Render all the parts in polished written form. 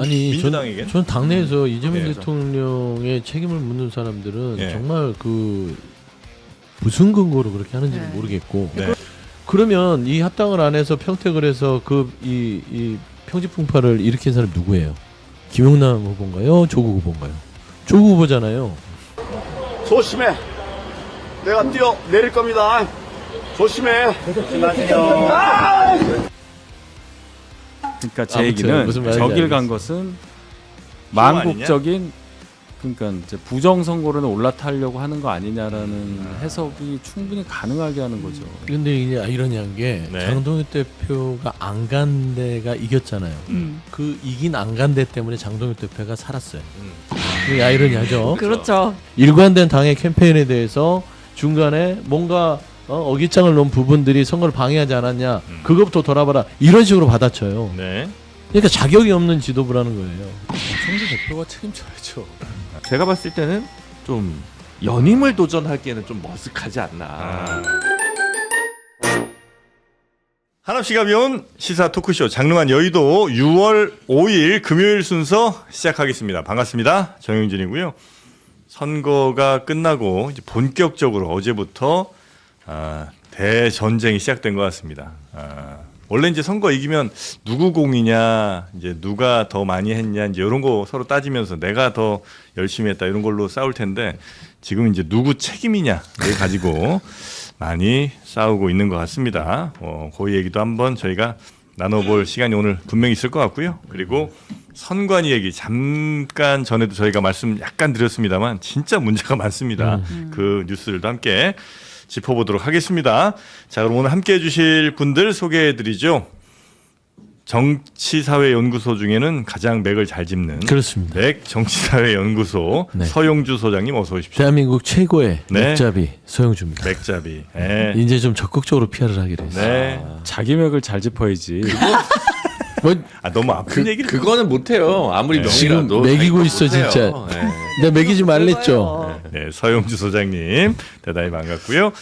아니 민주당에게? 전 당내에서 이재명 네. 대통령의 책임을 묻는 사람들은 네. 정말 정말 그 무슨 근거로 그렇게 하는지는 네. 모르겠고 네. 그러면 이 합당을 안 해서 평택을 해서 이 평지풍파를 일으킨 사람이 누구예요? 김용남 후보인가요? 조국 후보인가요? 조국 후보잖아요. 조심해. 내가 뛰어 내릴 겁니다. 조심해. 조심하세요. 그러니까 제 아무튼 얘기는 무슨 말인지 저길 간 알겠어. 것은 망국적인 그러니까 이제 부정 선거로는 올라타려고 하는 거 아니냐라는 해석이 충분히 가능하게 하는 거죠. 근데 이제 아이러니한 게 네. 장동혁 대표가 안 간 데가 이겼잖아요. 그 이긴 안 간 데 때문에 장동혁 대표가 살았어요. 이게 아이러니하죠. 그렇죠. 일관된 당의 캠페인에 대해서 중간에 뭔가 어깃장을 놓은 부분들이 선거를 방해하지 않았냐 그것부터 돌아봐라 이런 식으로 받아쳐요. 네. 그러니까 자격이 없는 지도부라는 거예요. 총재 대표가 책임져야죠. 제가 봤을 때는 좀 연임을 도전하기에는 좀 머쓱하지 않나. 하남씨가 비온 시사 토크쇼 장르만 여의도 6월 5일 금요일 순서 시작하겠습니다. 반갑습니다. 정영진이고요. 선거가 끝나고 이제 본격적으로 어제부터 대전쟁이 시작된 것 같습니다. 원래 이제 선거 이기면 누구 공이냐, 이제 누가 더 많이 했냐, 이제 이런 거 서로 따지면서 내가 더 열심히 했다 이런 걸로 싸울 텐데 지금 이제 누구 책임이냐를 가지고 많이 싸우고 있는 것 같습니다. 그 얘기도 한번 저희가 나눠볼 시간이 오늘 분명히 있을 것 같고요. 그리고 선관위 얘기 잠깐 전에도 저희가 말씀 약간 드렸습니다만 진짜 문제가 많습니다. 그 뉴스들도 함께 짚어보도록 하겠습니다. 자, 그럼 오늘 함께 해주실 분들 소개해드리죠. 정치사회연구소 중에는 가장 맥을 잘 짚는 그렇습니다. 맥 정치사회연구소 네. 서용주 소장님 어서 오십시오. 대한민국 최고의 네. 맥잡이 서영주입니다. 맥잡이. 네. 이제 좀 적극적으로 PR을 하기로 했어요. 네. 자기 맥을 잘 짚어야지. 뭐 너무 아픈 얘기를. 그거는 못해요. 아무리 네. 지금 명이라도 매기고 자기가 있어, 못해요. 진짜. 네. 내가 매기지 말랬죠. 네, 서용주 소장님 대단히 반갑고요.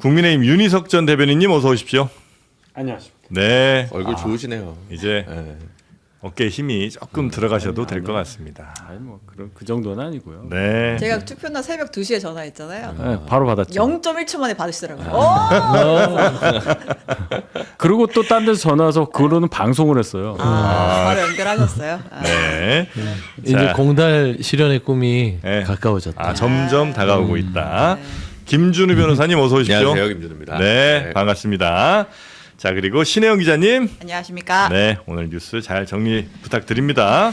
국민의힘 윤희석 전 대변인님 어서 오십시오. 안녕하십니까. 네. 얼굴 좋으시네요. 이제 네. 어깨에 힘이 조금 들어가셔도 될 것 같습니다. 아니 뭐 그런 그 정도는 아니고요. 네. 제가 투표날 새벽 2시에 전화했잖아요. 네, 바로 받았죠. 0.1초 만에 받으시더라고요. 그리고 또 딴 데서 전화 와서 그거는 방송을 했어요. 바로 연결하셨어요. 네. 이제 자, 공달 실현의 꿈이 네. 가까워졌다. 점점 다가오고 있다. 네. 김준우 변호사님 어서 오십시오. 안녕하세요, 김준우입니다. 네, 반갑습니다. 자, 그리고 신혜영 기자님. 안녕하십니까. 네, 오늘 뉴스 잘 정리 부탁드립니다.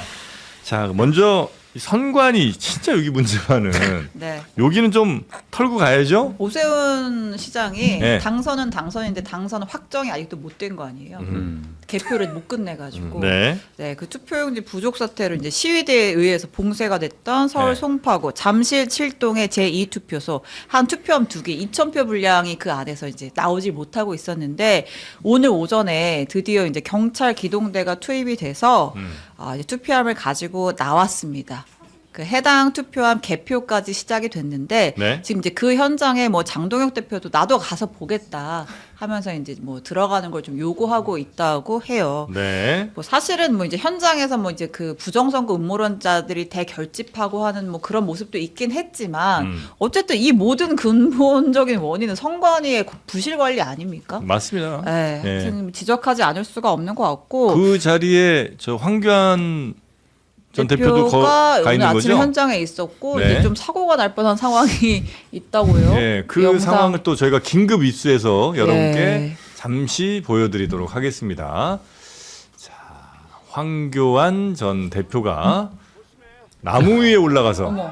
자, 먼저 이 선관위 진짜 여기 문제만은 네. 여기는 좀 털고 가야죠. 오세훈 시장이 네. 당선은 당선인데 당선 확정이 아직도 못 된 거 아니에요. 개표를 못 끝내가지고. 네. 네, 그 투표용지 부족 사태로 이제 시위대에 의해서 봉쇄가 됐던 서울 네. 송파구 잠실 7동의 제2투표소 한 투표함 2개 2,000표 분량이 그 안에서 이제 나오질 못하고 있었는데 오늘 오전에 드디어 이제 경찰 기동대가 투입이 돼서 이제 투표함을 가지고 나왔습니다. 그 해당 투표함 개표까지 시작이 됐는데 네. 지금 이제 그 현장에 뭐 장동혁 대표도 나도 가서 보겠다 하면서 이제 뭐 들어가는 걸 좀 요구하고 있다고 해요. 네. 뭐 사실은 뭐 이제 현장에서 뭐 이제 그 부정선거 음모론자들이 대결집하고 하는 뭐 그런 모습도 있긴 했지만 어쨌든 이 모든 근본적인 원인은 선관위의 부실 관리 아닙니까? 맞습니다. 네, 네. 하여튼 지적하지 않을 수가 없는 것 같고 그 자리에 저 황교안 전 대표도 대표가 가 오늘 있는 아침에 거죠? 현장에 있었고 네. 이제 좀 사고가 날 뻔한 상황이 있다고요. 네, 그 영상. 상황을 또 저희가 긴급 입수해서 여러분께 예. 잠시 보여드리도록 하겠습니다. 자, 황교안 전 대표가 나무 위에 올라가서 어머.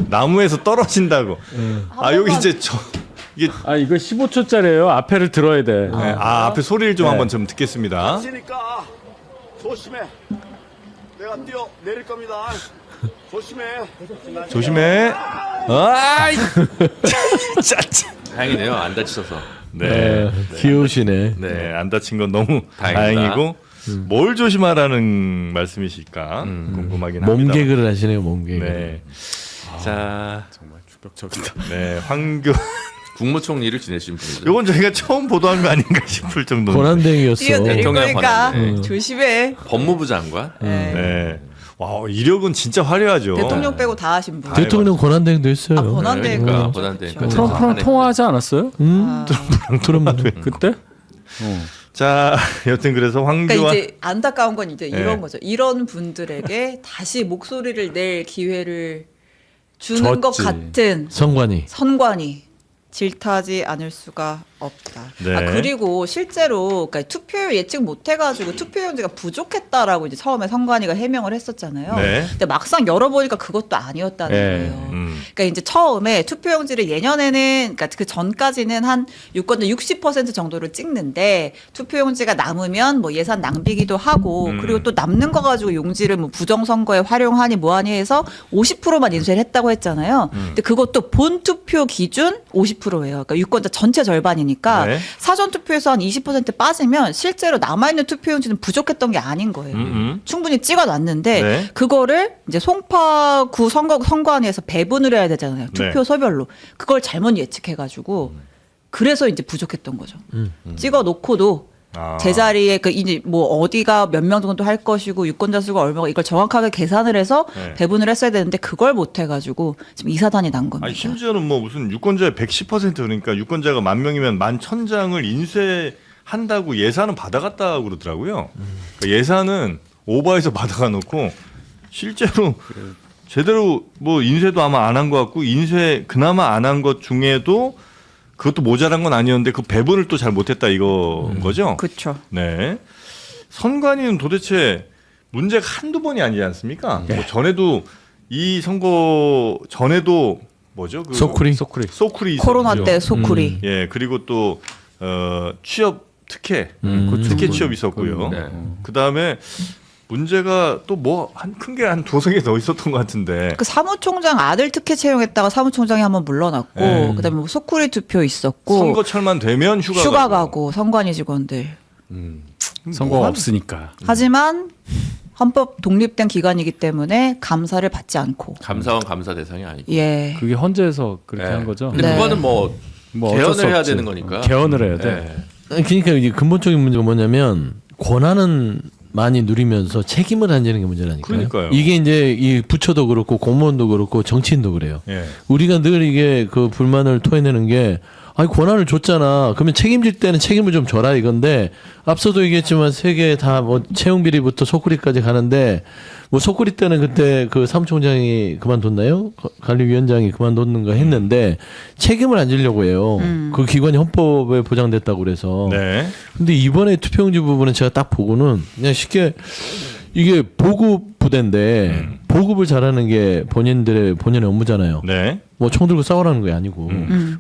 나무에서 떨어진다고. 여기 번만. 이제 이게 아 이거 15초짜리예요. 앞에를 들어야 돼. 네, 앞에 소리를 좀 네. 한번 좀 듣겠습니다. 있으니까 조심해. 내가 뛰어 내릴 겁니다. 조심해. 조심해. 아이, 짜짜. 다행이네요. 안 다치셔서. 네, 귀여우시네. 네, 안 다친 건 너무 다행이다. 다행이고 뭘 조심하라는 말씀이실까 궁금하긴 합니다. 몸개그를 하시네요, 몸개그. 네. 자, 정말 충격적이다. 네, 황교안 국무총리를 지내신 분이죠. 요건 저희가 처음 보도한 거 아닌가 싶을 정도로. 권한대행이었어. 뛰어내릴 대통령 거니까 권한대. 조심해. 법무부 장관. 네. 네. 와, 이력은 진짜 화려하죠. 대통령 빼고 다 하신 분. 대통령 권한대행도 했어요. 아, 권한대행. 그러니까 그렇죠. 권한대행까지. 트럼프랑 통화하지 않았어요? 트럼프. 그때? 자, 여튼 그래서 황교안 그러니까 이제 안타까운 건 이제 네. 이런 거죠. 이런 분들에게 다시 목소리를 낼 기회를 주는 줬지. 것 같은 선관위. 선관위 질타하지 않을 수가 없다. 네. 아, 그리고 실제로 그러니까 투표율 예측 못 해가지고 투표용지가 부족했다라고 이제 처음에 선관위가 해명을 했었잖아요. 네. 근데 막상 열어보니까 그것도 아니었다는 네. 거예요. 음. 그러니까 이제 처음에 투표용지를 예년에는 그러니까 그 전까지는 한 유권자 60% 정도를 찍는데 투표용지가 남으면 뭐 예산 낭비기도 하고 그리고 또 남는 거 가지고 용지를 뭐 부정선거에 활용하니 뭐하니 해서 50%만 인쇄를 했다고 했잖아요. 근데 그것도 본 투표 기준 50%예요. 그러니까 유권자 전체 절반이니까 네. 사전 투표에서 한 20% 빠지면 실제로 남아있는 투표용지는 부족했던 게 아닌 거예요. 충분히 찍어놨는데 네. 그거를 이제 송파구 선관위에서 배분을 해야 되잖아요. 투표소별로. 그걸 잘못 예측해가지고 그래서 이제 부족했던 거죠. 찍어놓고도 아. 제자리에 그 이제 뭐 어디가 몇 명 정도 할 것이고 유권자 수가 얼마고 이걸 정확하게 계산을 해서 네. 배분을 했어야 되는데 그걸 못 해가지고 지금 이 사단이 난 겁니다. 아니, 심지어는 뭐 무슨 유권자의 110% 그러니까 유권자가 10,000명이면 11,000장을 인쇄한다고 예산은 받아갔다고 그러더라고요. 그러니까 예산은 오버해서 받아가 놓고 실제로 제대로 뭐 인쇄도 아마 안 한 것 같고 인쇄 그나마 안 한 것 중에도 그것도 모자란 건 아니었는데 그 배분을 또 잘 못했다 이거인 거죠. 그렇죠. 네. 선관위는 도대체 문제가 한두 번이 아니지 않습니까? 뭐 전에도 이 선거 전에도 뭐죠? 그 소쿠리. 소쿠리 코로나 있었죠. 때 소쿠리. 예, 그리고 또 취업 특혜 특혜 취업 있었고요. 네. 그다음에 문제가 또 뭐 한 큰 게 한 두세 개 더 있었던 것 같은데. 그 사무총장 아들 특혜 채용했다가 사무총장이 한번 물러났고 네. 그다음에 뭐 소쿠리 투표 있었고 선거철만 되면 휴가 가고 선관위 직원들. 선거가 없으니까. 하지만 헌법 독립된 기관이기 때문에 감사를 받지 않고. 감사원 감사 대상이 아니고. 예. 그게 헌재에서 그렇게 네. 한 거죠. 근데 네. 그거는 뭐 어쩔 수 개헌을 해야 없지. 되는 거니까. 개헌을 해야 돼. 네. 그러니까 이게 근본적인 문제가 뭐냐면 권한은 많이 누리면서 책임을 안 지는 게 문제라니까요. 그러니까요. 이게 이제 이 부처도 그렇고 공무원도 그렇고 정치인도 그래요. 예. 우리가 늘 이게 그 불만을 토해내는 게 아니 권한을 줬잖아. 그러면 책임질 때는 책임을 좀 져라 이건데 앞서도 얘기했지만 세계 다 뭐 채용 비리부터 소쿠리까지 가는데 뭐 소쿠리 때는 그때 그 사무총장이 그만뒀나요? 관리위원장이 그만뒀는가 했는데 책임을 안 지려고 해요. 그 기관이 헌법에 보장됐다고 그래서. 네. 근데 이번에 투표용지 부분은 제가 딱 보고는 그냥 쉽게 이게 보급 부대인데 보급을 잘하는 게 본인의 업무잖아요. 네. 뭐 총 들고 싸우라는 게 아니고.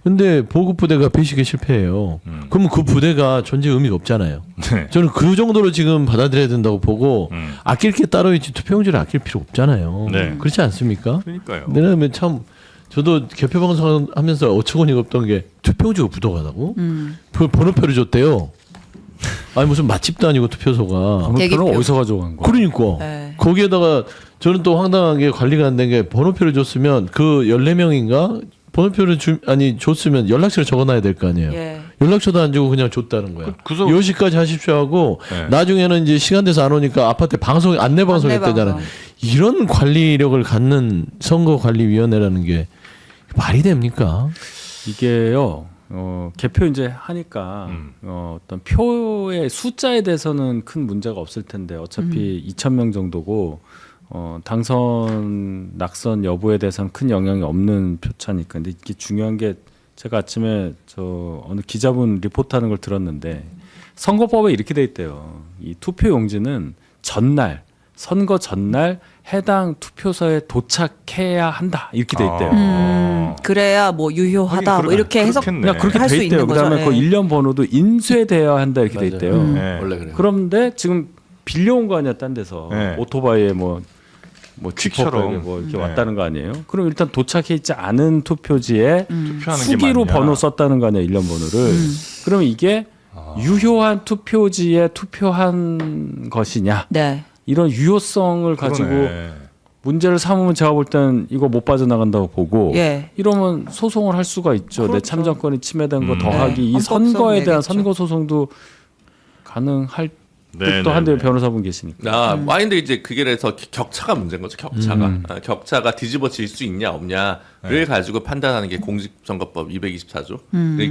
근데 보급 부대가 배식에 실패해요. 그러면 그 부대가 존재 의미가 없잖아요. 네. 저는 그 정도로 지금 받아들여야 된다고 보고 아낄 게 따로 있지 투표용지를 아낄 필요 없잖아요. 네. 그렇지 않습니까? 그러니까요. 왜냐하면 참 저도 개표 방송 하면서 어처구니가 없던 게 투표용지가 부족하다고? 그 번호표를 줬대요. 아니 무슨 맛집도 아니고 투표소가. 대기표. 번호표는 어디서 가져간 거야? 그러니까 네. 거기에다가 저는 또 황당한 게 관리가 안 된 게 번호표를 줬으면 그 14명인가 번호표를 줬으면 연락처를 적어놔야 될 거 아니에요. 예. 연락처도 안 주고 그냥 줬다는 거야. 그래서- 10시까지 하십시오 하고 네. 나중에는 이제 시간 돼서 안 오니까 아파트에 안내 방송 했다잖아요. 방송. 이런 관리력을 갖는 선거관리위원회라는 게 말이 됩니까? 이게요. 개표 이제 하니까 어떤 표의 숫자에 대해서는 큰 문제가 없을 텐데 어차피 2,000명 정도고 당선 낙선 여부에 대해서는 큰 영향이 없는 표차니까. 근데 이게 중요한 게 제가 아침에 저 어느 기자분 리포트하는 걸 들었는데 선거법에 이렇게 돼 있대요. 이 투표 용지는 전날 선거 전날 해당 투표소에 도착해야 한다 이렇게 돼 있대요. 그래야 뭐 유효하다 뭐 이렇게 해석 그렇겠네. 그냥 그렇게 할 수 돼 있대요. 있는 거죠. 그다음에 예. 그 일련 번호도 인쇄되어야 한다 이렇게 돼 있대요. 네. 원래 그래요. 그런데 지금 빌려온 거 아니야 딴 데서 네. 오토바이에 뭐 퀵처럼. 지퍼백에 뭐 이렇게 네. 왔다는 거 아니에요? 그럼 일단 도착해 있지 않은 투표지에 투표하는 게 수기로 맞냐. 번호 썼다는 거 아니에요, 일련 번호를. 그럼 이게 유효한 투표지에 투표한 것이냐? 네. 이런 유효성을 가지고 그러네. 문제를 삼으면 제가 볼 땐 이거 못 빠져나간다고 보고 예. 이러면 소송을 할 수가 있죠. 내 그렇죠. 참정권이 침해된 거 더하기 네. 이 헌법성 선거에 대한 내겠죠. 선거 소송도 가능할 네, 또 네, 한대 네. 변호사분 계시니까. 근데 이제 그게 그래서 격차가 문제인 거죠. 격차가 격차가 뒤집어질 수 있냐 없냐를 가지고 판단하는 게 공직선거법 224조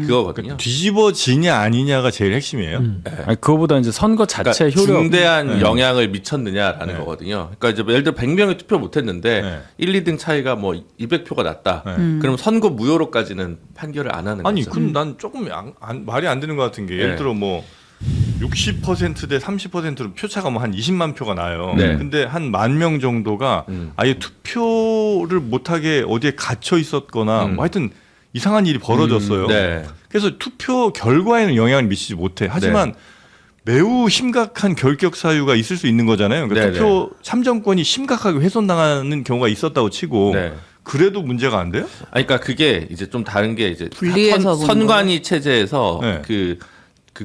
그거거든요. 뒤집어지냐 아니냐가 제일 핵심이에요. 아니, 그거보다 이제 선거 자체 그러니까 효력. 중대한 영향을 미쳤느냐라는 거거든요. 그러니까 이제 예를 들어 100명이 투표 못했는데 네. 1, 2등 차이가 뭐 200표가 났다. 그럼 선거 무효로까지는 판결을 안 하는 아니 거죠. 그럼 난 조금 말이 안 되는 것 같은 게 예를 네. 들어 뭐 60%대 30%로 표차가 뭐 한 20만 표가 나요. 네. 근데 한 10,000명 정도가 아예 투표를 못하게 어디에 갇혀 있었거나 뭐 하여튼 이상한 일이 벌어졌어요. 네. 그래서 투표 결과에는 영향을 미치지 못해. 하지만 매우 심각한 결격 사유가 있을 수 있는 거잖아요. 그러니까 네, 투표 참정권이 심각하게 훼손당하는 경우가 있었다고 치고 네. 그래도 문제가 안 돼요? 아니, 그러니까 그게 이제 좀 다른 게 이제 분리해서 보는 선관위 체제에서 네. 그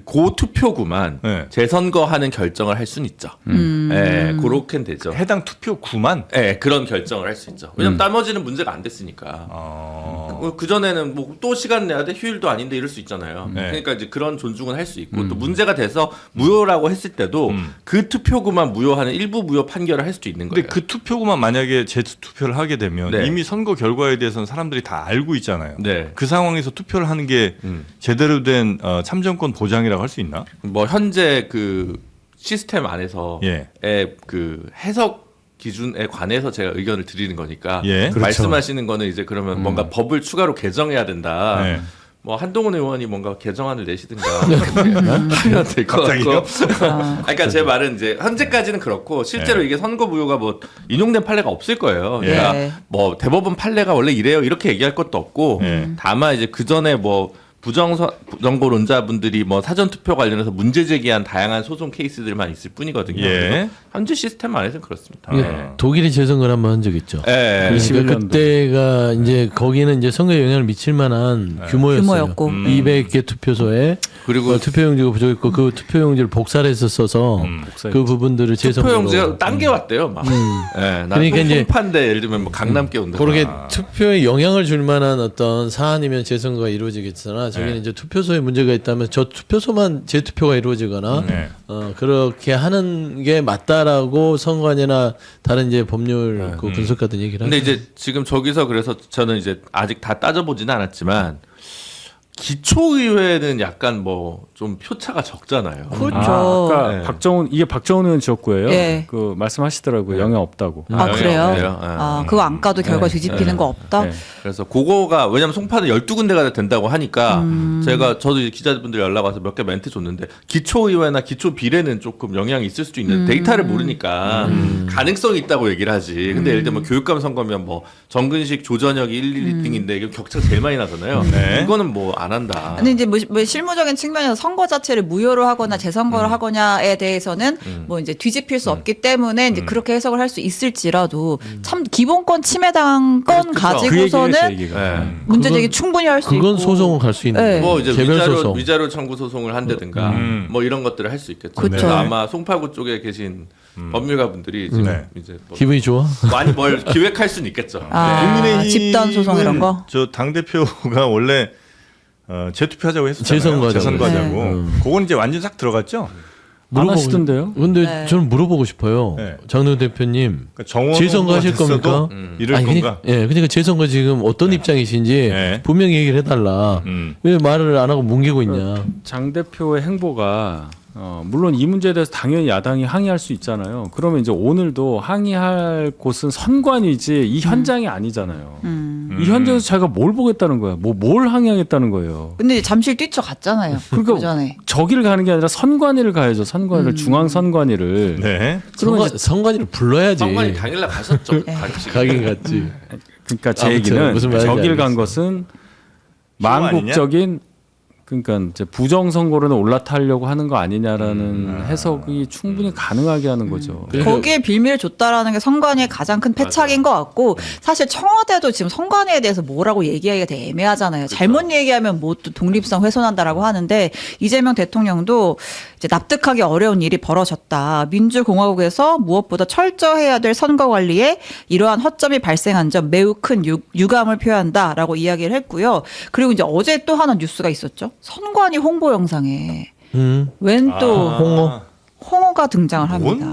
고투표구만 네. 재선거하는 결정을 할 수는 있죠. 예, 그렇게는 되죠. 해당 투표구만. 예, 그런 결정을 할 수 있죠. 왜냐면 나머지는 문제가 안 됐으니까. 그 전에는 뭐 또 시간 내야 돼 휴일도 아닌데 이럴 수 있잖아요. 네. 그러니까 이제 그런 존중은 할 수 있고 또 문제가 돼서 무효라고 했을 때도 그 투표구만 무효하는 일부 무효 판결을 할 수도 있는 근데 거예요. 그 투표구만 만약에 재투표를 하게 되면 네. 이미 선거 결과에 대해서는 사람들이 다 알고 있잖아요. 네. 그 상황에서 투표를 하는 게 제대로 된 참정권 보장이라고 할 수 있나? 뭐 현재 그 시스템 안에서 예. 그 해석 기준에 관해서 제가 의견을 드리는 거니까 예. 그렇죠. 말씀하시는 거는 이제 그러면 뭔가 법을 추가로 개정해야 된다. 네. 뭐 한동훈 의원이 뭔가 개정안을 내시든가 하면 될 것 갑자기요? 같고. 그러니까 제 말은 이제 현재까지는 그렇고 실제로 이게 선거 무효가 뭐 인용된 판례가 없을 거예요. 그러니까 네. 뭐 대법원 판례가 원래 이래요 이렇게 얘기할 것도 없고 다만 이제 그 전에 뭐 부정선거론자분들이 뭐 사전투표 관련해서 문제 제기한 다양한 소송 케이스들만 있을 뿐이거든요. 예. 그래서 현재 시스템 안에서는 그렇습니다. 이게 독일이 재선거를 한번 한 적 있죠. 예. 21년도. 그때가 이제 거기는 이제 선거에 영향을 미칠 만한 규모였어요. 규모였고. 200개 투표소에 그리고 투표용지가 부족했고 그 투표용지를 복사를 해서 써서 그 부분들을 재선거로 투표용지가 딴 게 왔대요. 막. 예. 나 그러니까 이제 송판대 예를 들면 뭐 강남께 온다. 그렇게 투표에 영향을 줄 만한 어떤 사안이면 재선거가 이루어지겠으나 저기는 이제 투표소에 문제가 있다면 저 투표소만 재투표가 이루어지거나 네. 그렇게 하는 게 맞다라고 선관위나 다른 이제 법률 그 분석가들 얘기를 근데 하죠. 이제 지금 저기서 그래서 저는 이제 아직 다 따져보지는 않았지만 기초의회는 약간 뭐 좀 표차가 적잖아요. 그렇죠. 아까 네. 박정훈 의원 지역구예요. 예. 그 말씀하시더라고요. 영향 없다고. 아, 그래요? 영향 없네요. 아, 그거 안 까도 결과 뒤집히는 거 없다? 네. 그래서 그거가 왜냐면 송파는 12군데가 된다고 하니까 저도 이제 기자분들 연락 와서 몇 개 멘트 줬는데 기초의회나 기초비례는 조금 영향이 있을 수도 있는 데이터를 모르니까 가능성이 있다고 얘기를 하지. 근데 예를 들면 교육감 선거면 뭐 정근식 조전혁이 1, 2등인데 이게 격차가 제일 많이 나잖아요. 네. 이거는 뭐 안 한다. 근데 이제 뭐 실무적인 측면에서 선거 자체를 무효로 하거나 재선거를 하거냐에 대해서는 뭐 이제 뒤집힐 수 없기 때문에 이제 그렇게 해석을 할 수 있을지라도 참 기본권 침해당한 건 그렇죠. 그 얘기예요, 제 가지고서는 얘기가. 네. 문제 제기 충분히 할 수 있고. 그건 소송을 갈 수 있는 네. 거예요. 뭐 이제 개별 소송. 위자료 청구 소송을 한다든가 뭐 이런 것들을 할 수 있겠죠. 그쵸. 그래서 아마 송파구 쪽에 계신 법률가분들이 지금 네. 이제 뭐 기분이 좋아? 많이 뭘 기획할 수는 있겠죠. 아, 집단 소송 이런 거? 저당 대표가 원래 재투표하자고 했었잖아요. 재선거하자고. 재선거하자고. 네. 그건 이제 완전 싹 들어갔죠. 안 하시던데요? 근데 네. 저는 물어보고 싶어요. 네. 장동 대표님. 그러니까 정원 재선거 하실 겁니까? 이럴 아니, 건가? 그러니까 재선거 지금 어떤 입장이신지 네. 분명히 얘기를 해달라. 왜 말을 안 하고 뭉개고 있냐? 장 대표의 행보가 물론 이 문제에 대해서 당연히 야당이 항의할 수 있잖아요. 그러면 이제 오늘도 항의할 곳은 선관위지 이 현장이 아니잖아요. 이 현장에서 자기가 뭘 보겠다는 거야? 뭘 항의하겠다는 거예요? 근데 이제 잠실 뛰쳐갔잖아요. 그러니까 그 전에. 저기를 가는 게 아니라 선관위를 가야죠. 선관위를 중앙 선관위를. 네. 그러면 선관위를 불러야지. 성관이 당일날 가셨죠. 가긴 갔지. 그러니까 제 아무튼 얘기는 무슨 말인지 저길 간 알겠어요. 것은 망국적인 그러니까 이제 부정 선거로는 올라타려고 하는 거 아니냐라는 해석이 충분히 가능하게 하는 거죠. 거기에 빌미를 줬다라는 게 선관위의 가장 큰 패착인 것 같고 사실 청와대도 지금 선관위에 대해서 뭐라고 얘기하기가 되게 애매하잖아요. 잘못 얘기하면 뭐 또 독립성 훼손한다라고 하는데 이재명 대통령도 이제 납득하기 어려운 일이 벌어졌다. 민주공화국에서 무엇보다 철저해야 될 선거 관리에 이러한 허점이 발생한 점 매우 큰 유감을 표한다라고 이야기를 했고요. 그리고 이제 어제 또 하나 뉴스가 있었죠. 선관위 홍보 영상에 웬 또 홍어가 등장을 합니다.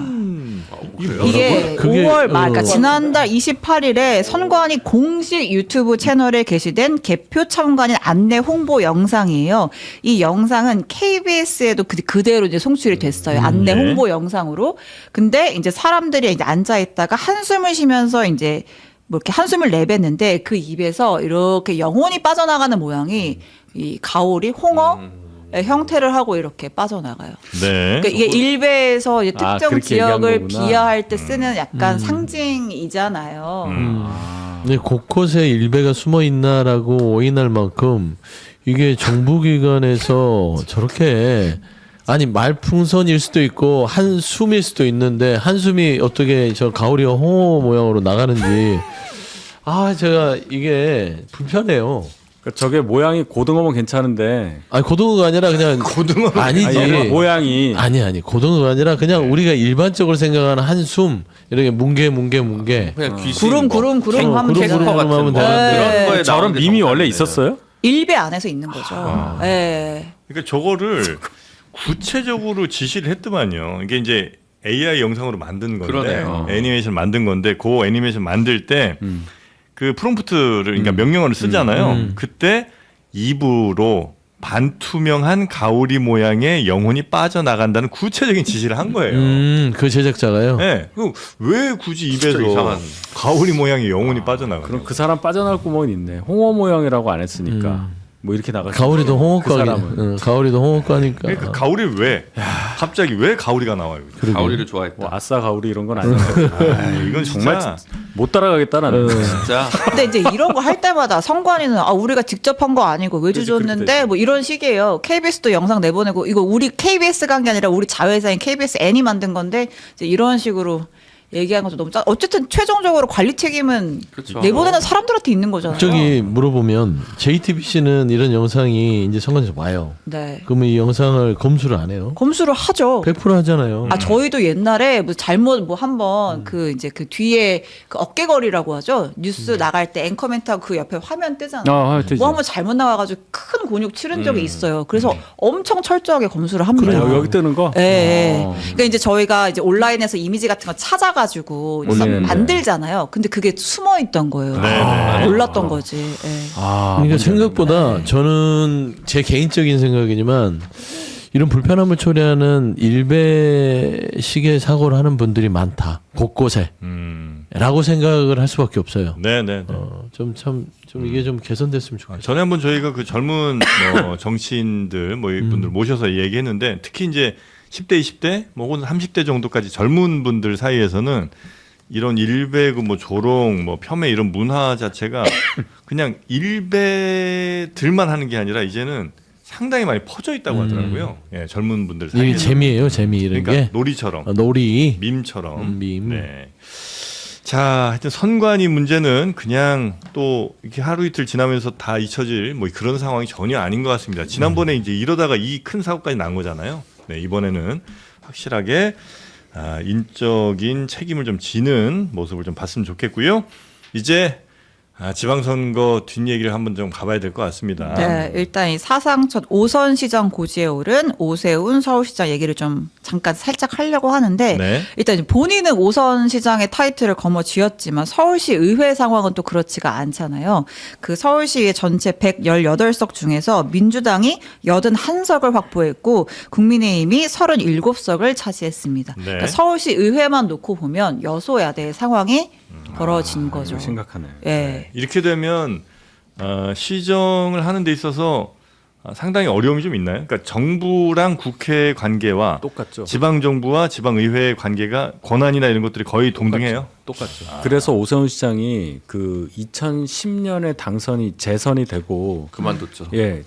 이게 그게, 5월 말, 그러니까 어. 지난달 28일에 선관위 공식 유튜브 채널에 게시된 개표 참관인 안내 홍보 영상이에요. 이 영상은 KBS에도 그대로 이제 송출이 됐어요. 안내 네. 홍보 영상으로. 근데 이제 사람들이 이제 앉아 있다가 한숨을 쉬면서 이제 뭐 이렇게 한숨을 내뱉는데 그 입에서 이렇게 영혼이 빠져나가는 모양이 이 가오리 홍어 형태를 하고 이렇게 빠져나가요. 네. 그러니까 이게 일베에서 이제 아, 특정 그렇게 얘기한 지역을 거구나. 비하할 때 쓰는 약간 상징이잖아요. 근데 곳곳에 일베가 숨어 있나라고 오인할 만큼 이게 정부기관에서 저렇게 아니 말풍선일 수도 있고 한숨일 수도 있는데 한숨이 어떻게 저 가오리와 홍어 모양으로 나가는지 제가 이게 불편해요. 그러니까 저게 모양이 고등어면 괜찮은데 아니 고등어가 아니라 그냥 고등어 아니지. 아니, 모양이 아니 고등어가 아니라 그냥 우리가 일반적으로 생각하는 한숨 이렇게 뭉게 그냥 귀신 구름 뭐 구름 구름 어, 하면 구름, 되는 구름 거. 하면 같은 뭐 되는데. 그런 거에 저런 나오는데 밈이 원래 정답이네요. 있었어요? 일베 안에서 있는 거죠. 예. 그러니까 저거를 구체적으로 지시를 했더만요. 이게 이제 AI 영상으로 만든 건데 그러네요. 애니메이션 만든 건데 그 애니메이션 만들 때 그 프롬프트를 그러니까 명령어를 쓰잖아요. 그때 입으로 반투명한 가오리 모양의 영혼이 빠져나간다는 구체적인 지시를 한 거예요. 그 제작자가요. 네. 왜 굳이 입에서 진짜 이상한. 가오리 모양의 영혼이 빠져나가요? 그럼 그 사람 빠져나올 구멍이 있네. 홍어 모양이라고 안 했으니까 뭐 이렇게 나갈 가오리도 그 홍어과기. 사람은. 가오리도 홍어과니까. 그러니까 가오리 왜? 갑자기 왜 가오리가 나와요? 가오리를 좋아했다. 뭐 아싸 가오리 이런 건 아닌데 이건 정말 진짜 못 따라가겠다 나는. 진짜 근데 이제 이런 거 할 때마다 선관위는 우리가 직접 한 거 아니고 외주 줬는데 뭐 이런 식이에요. KBS도 영상 내보내고 이거 우리 KBS가 한 게 아니라 우리 자회사인 KBS N이 만든 건데 이제 이런 식으로 얘기하는 것도 너무 어쨌든 최종적으로 관리 책임은 그렇죠. 내보내는 사람들한테 있는 거잖아요. 저기 물어보면 JTBC는 이런 영상이 이제 선관에서 와요. 네. 그러면 이 영상을 검수를 안 해요? 검수를 하죠. 100% 하잖아요. 저희도 옛날에 뭐 잘못 뭐 한번 그 이제 그 뒤에 그 어깨거리라고 하죠. 뉴스 나갈 때 앵커 멘트하고 그 옆에 화면 뜨잖아요. 되지. 뭐 한번 잘못 나와가지고 큰 곤욕 치른 적이 있어요. 그래서 엄청 철저하게 검수를 합니다. 여기 뜨는 거? 예. 예. 어. 그러니까 이제 저희가 이제 온라인에서 이미지 같은 거 찾아가지고 이제 올리는데. 만들잖아요. 근데 그게 숨어 있던 거예요. 몰랐던 거지. 예. 그러니까 생각보다 저는 제 개인적인 생각이지만 이런 불편함을 초래하는 일베식의 사고를 하는 분들이 많다. 곳곳에. 라고 생각을 할 수밖에 없어요. 네네. 좀 이게 좀 개선됐으면 좋겠어요. 전에 한번 저희가 그 젊은 정치인들 뭐 이분들 모셔서 얘기했는데 특히 이제 10대, 20대, 뭐 혹은 30대 정도까지 젊은 분들 사이에서는 이런 일베 그 뭐 조롱, 뭐 폄훼 이런 문화 자체가 그냥 일베들만 하는 게 아니라 이제는 상당히 많이 퍼져 있다고 하더라고요. 예, 젊은 분들 이게 사이에서. 재미예요, 재미 이런 그러니까 게. 놀이처럼, 놀이. 밈처럼. 밈. 네. 자, 하여튼 선관위 문제는 그냥 또 이렇게 하루 이틀 지나면서 다 잊혀질 뭐 그런 상황이 전혀 아닌 것 같습니다. 지난번에 이제 이러다가 이 큰 사고까지 난 거잖아요. 네, 이번에는 확실하게 인적인 책임을 좀 지는 모습을 좀 봤으면 좋겠고요. 이제 지방선거 뒷얘기를 한번 좀 가봐야 될 것 같습니다. 네, 일단 이 사상 첫 5선 시장 고지에 오른 오세훈 서울시장 얘기를 좀 잠깐 살짝 하려고 하는데 네. 일단 이제 본인은 5선 시장의 타이틀을 거머쥐었지만 서울시 의회 상황은 또 그렇지가 않잖아요. 그 서울시의 전체 118석 중에서 민주당이 81석을 확보했고 국민의힘이 37석을 차지했습니다. 네. 그러니까 서울시 의회만 놓고 보면 여소야대의 상황이 벌어진 거죠. 심각하네. 예. 이렇게 되면 시정을 하는 데 있어서 상당히 어려움이 좀 있나요? 그러니까 정부랑 국회 관계와 똑같죠. 지방 정부와 지방 의회의 관계가 권한이나 이런 것들이 거의 동등해요. 똑같죠. 그래서 오세훈 시장이 그 2010년에 재선이 되고 그만뒀죠. 예.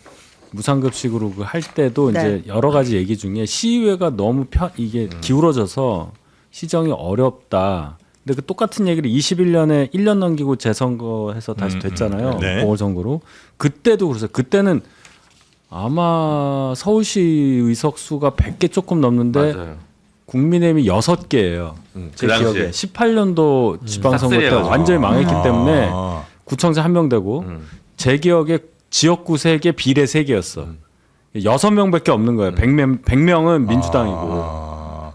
무상급식으로 그 할 때도 네. 이제 여러 가지 얘기 중에 시의회가 너무 이게 기울어져서 시정이 어렵다. 근데 그 똑같은 얘기를 21년에 1년 넘기고 재선거해서 다시 됐잖아요. 네. 보궐선거로. 그때도 그래서 그때는 아마 서울시 의석수가 100개 조금 넘는데 맞아요. 국민의힘이 6개예요. 제 그 당시에. 기억에 18년도 지방선거 때 싹쓸이해가지고. 완전히 망했기 때문에 아. 구청장 1명 되고 제 기억에 지역구 3개, 비례 3개였어. 6명밖에 없는 거예요. 100명은 민주당이고.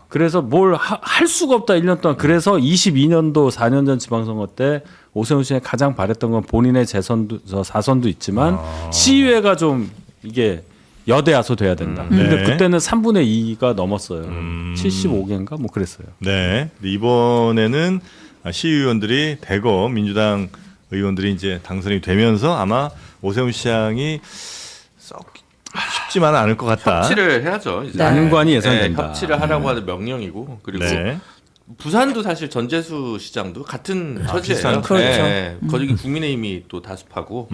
그래서 뭘 할 수가 없다 1년 동안. 그래서 22년도 4년 전 지방선거 때 오세훈 씨가 가장 바랬던 건 본인의 재선도 4선도 있지만 시의회가 좀 이게 여대야소 돼야 된다. 근데 네. 그때는 3분의 2가 넘었어요. 75개인가 뭐 그랬어요. 네. 이번에는 시의원들이 대거 민주당 의원들이 이제 당선이 되면서 아마 오세훈 시장이 썩 쉽지만은 않을 것 같다. 협치를 해야죠. 이제. 난관이 예상된다. 협치를 하라고 하는 명령이고 그리고 네. 부산도 사실 전재수 시장도 같은 처지예요. 비슷한 그렇죠. 거기 국민의힘이 또 다수파고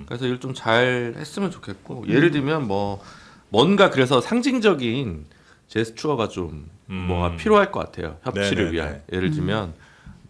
그래서 이걸 좀 잘 했으면 좋겠고 예를 들면 뭐 뭔가 그래서 상징적인 제스처가 좀 뭐가 필요할 것 같아요. 협치를 네네네. 위한 예를 들면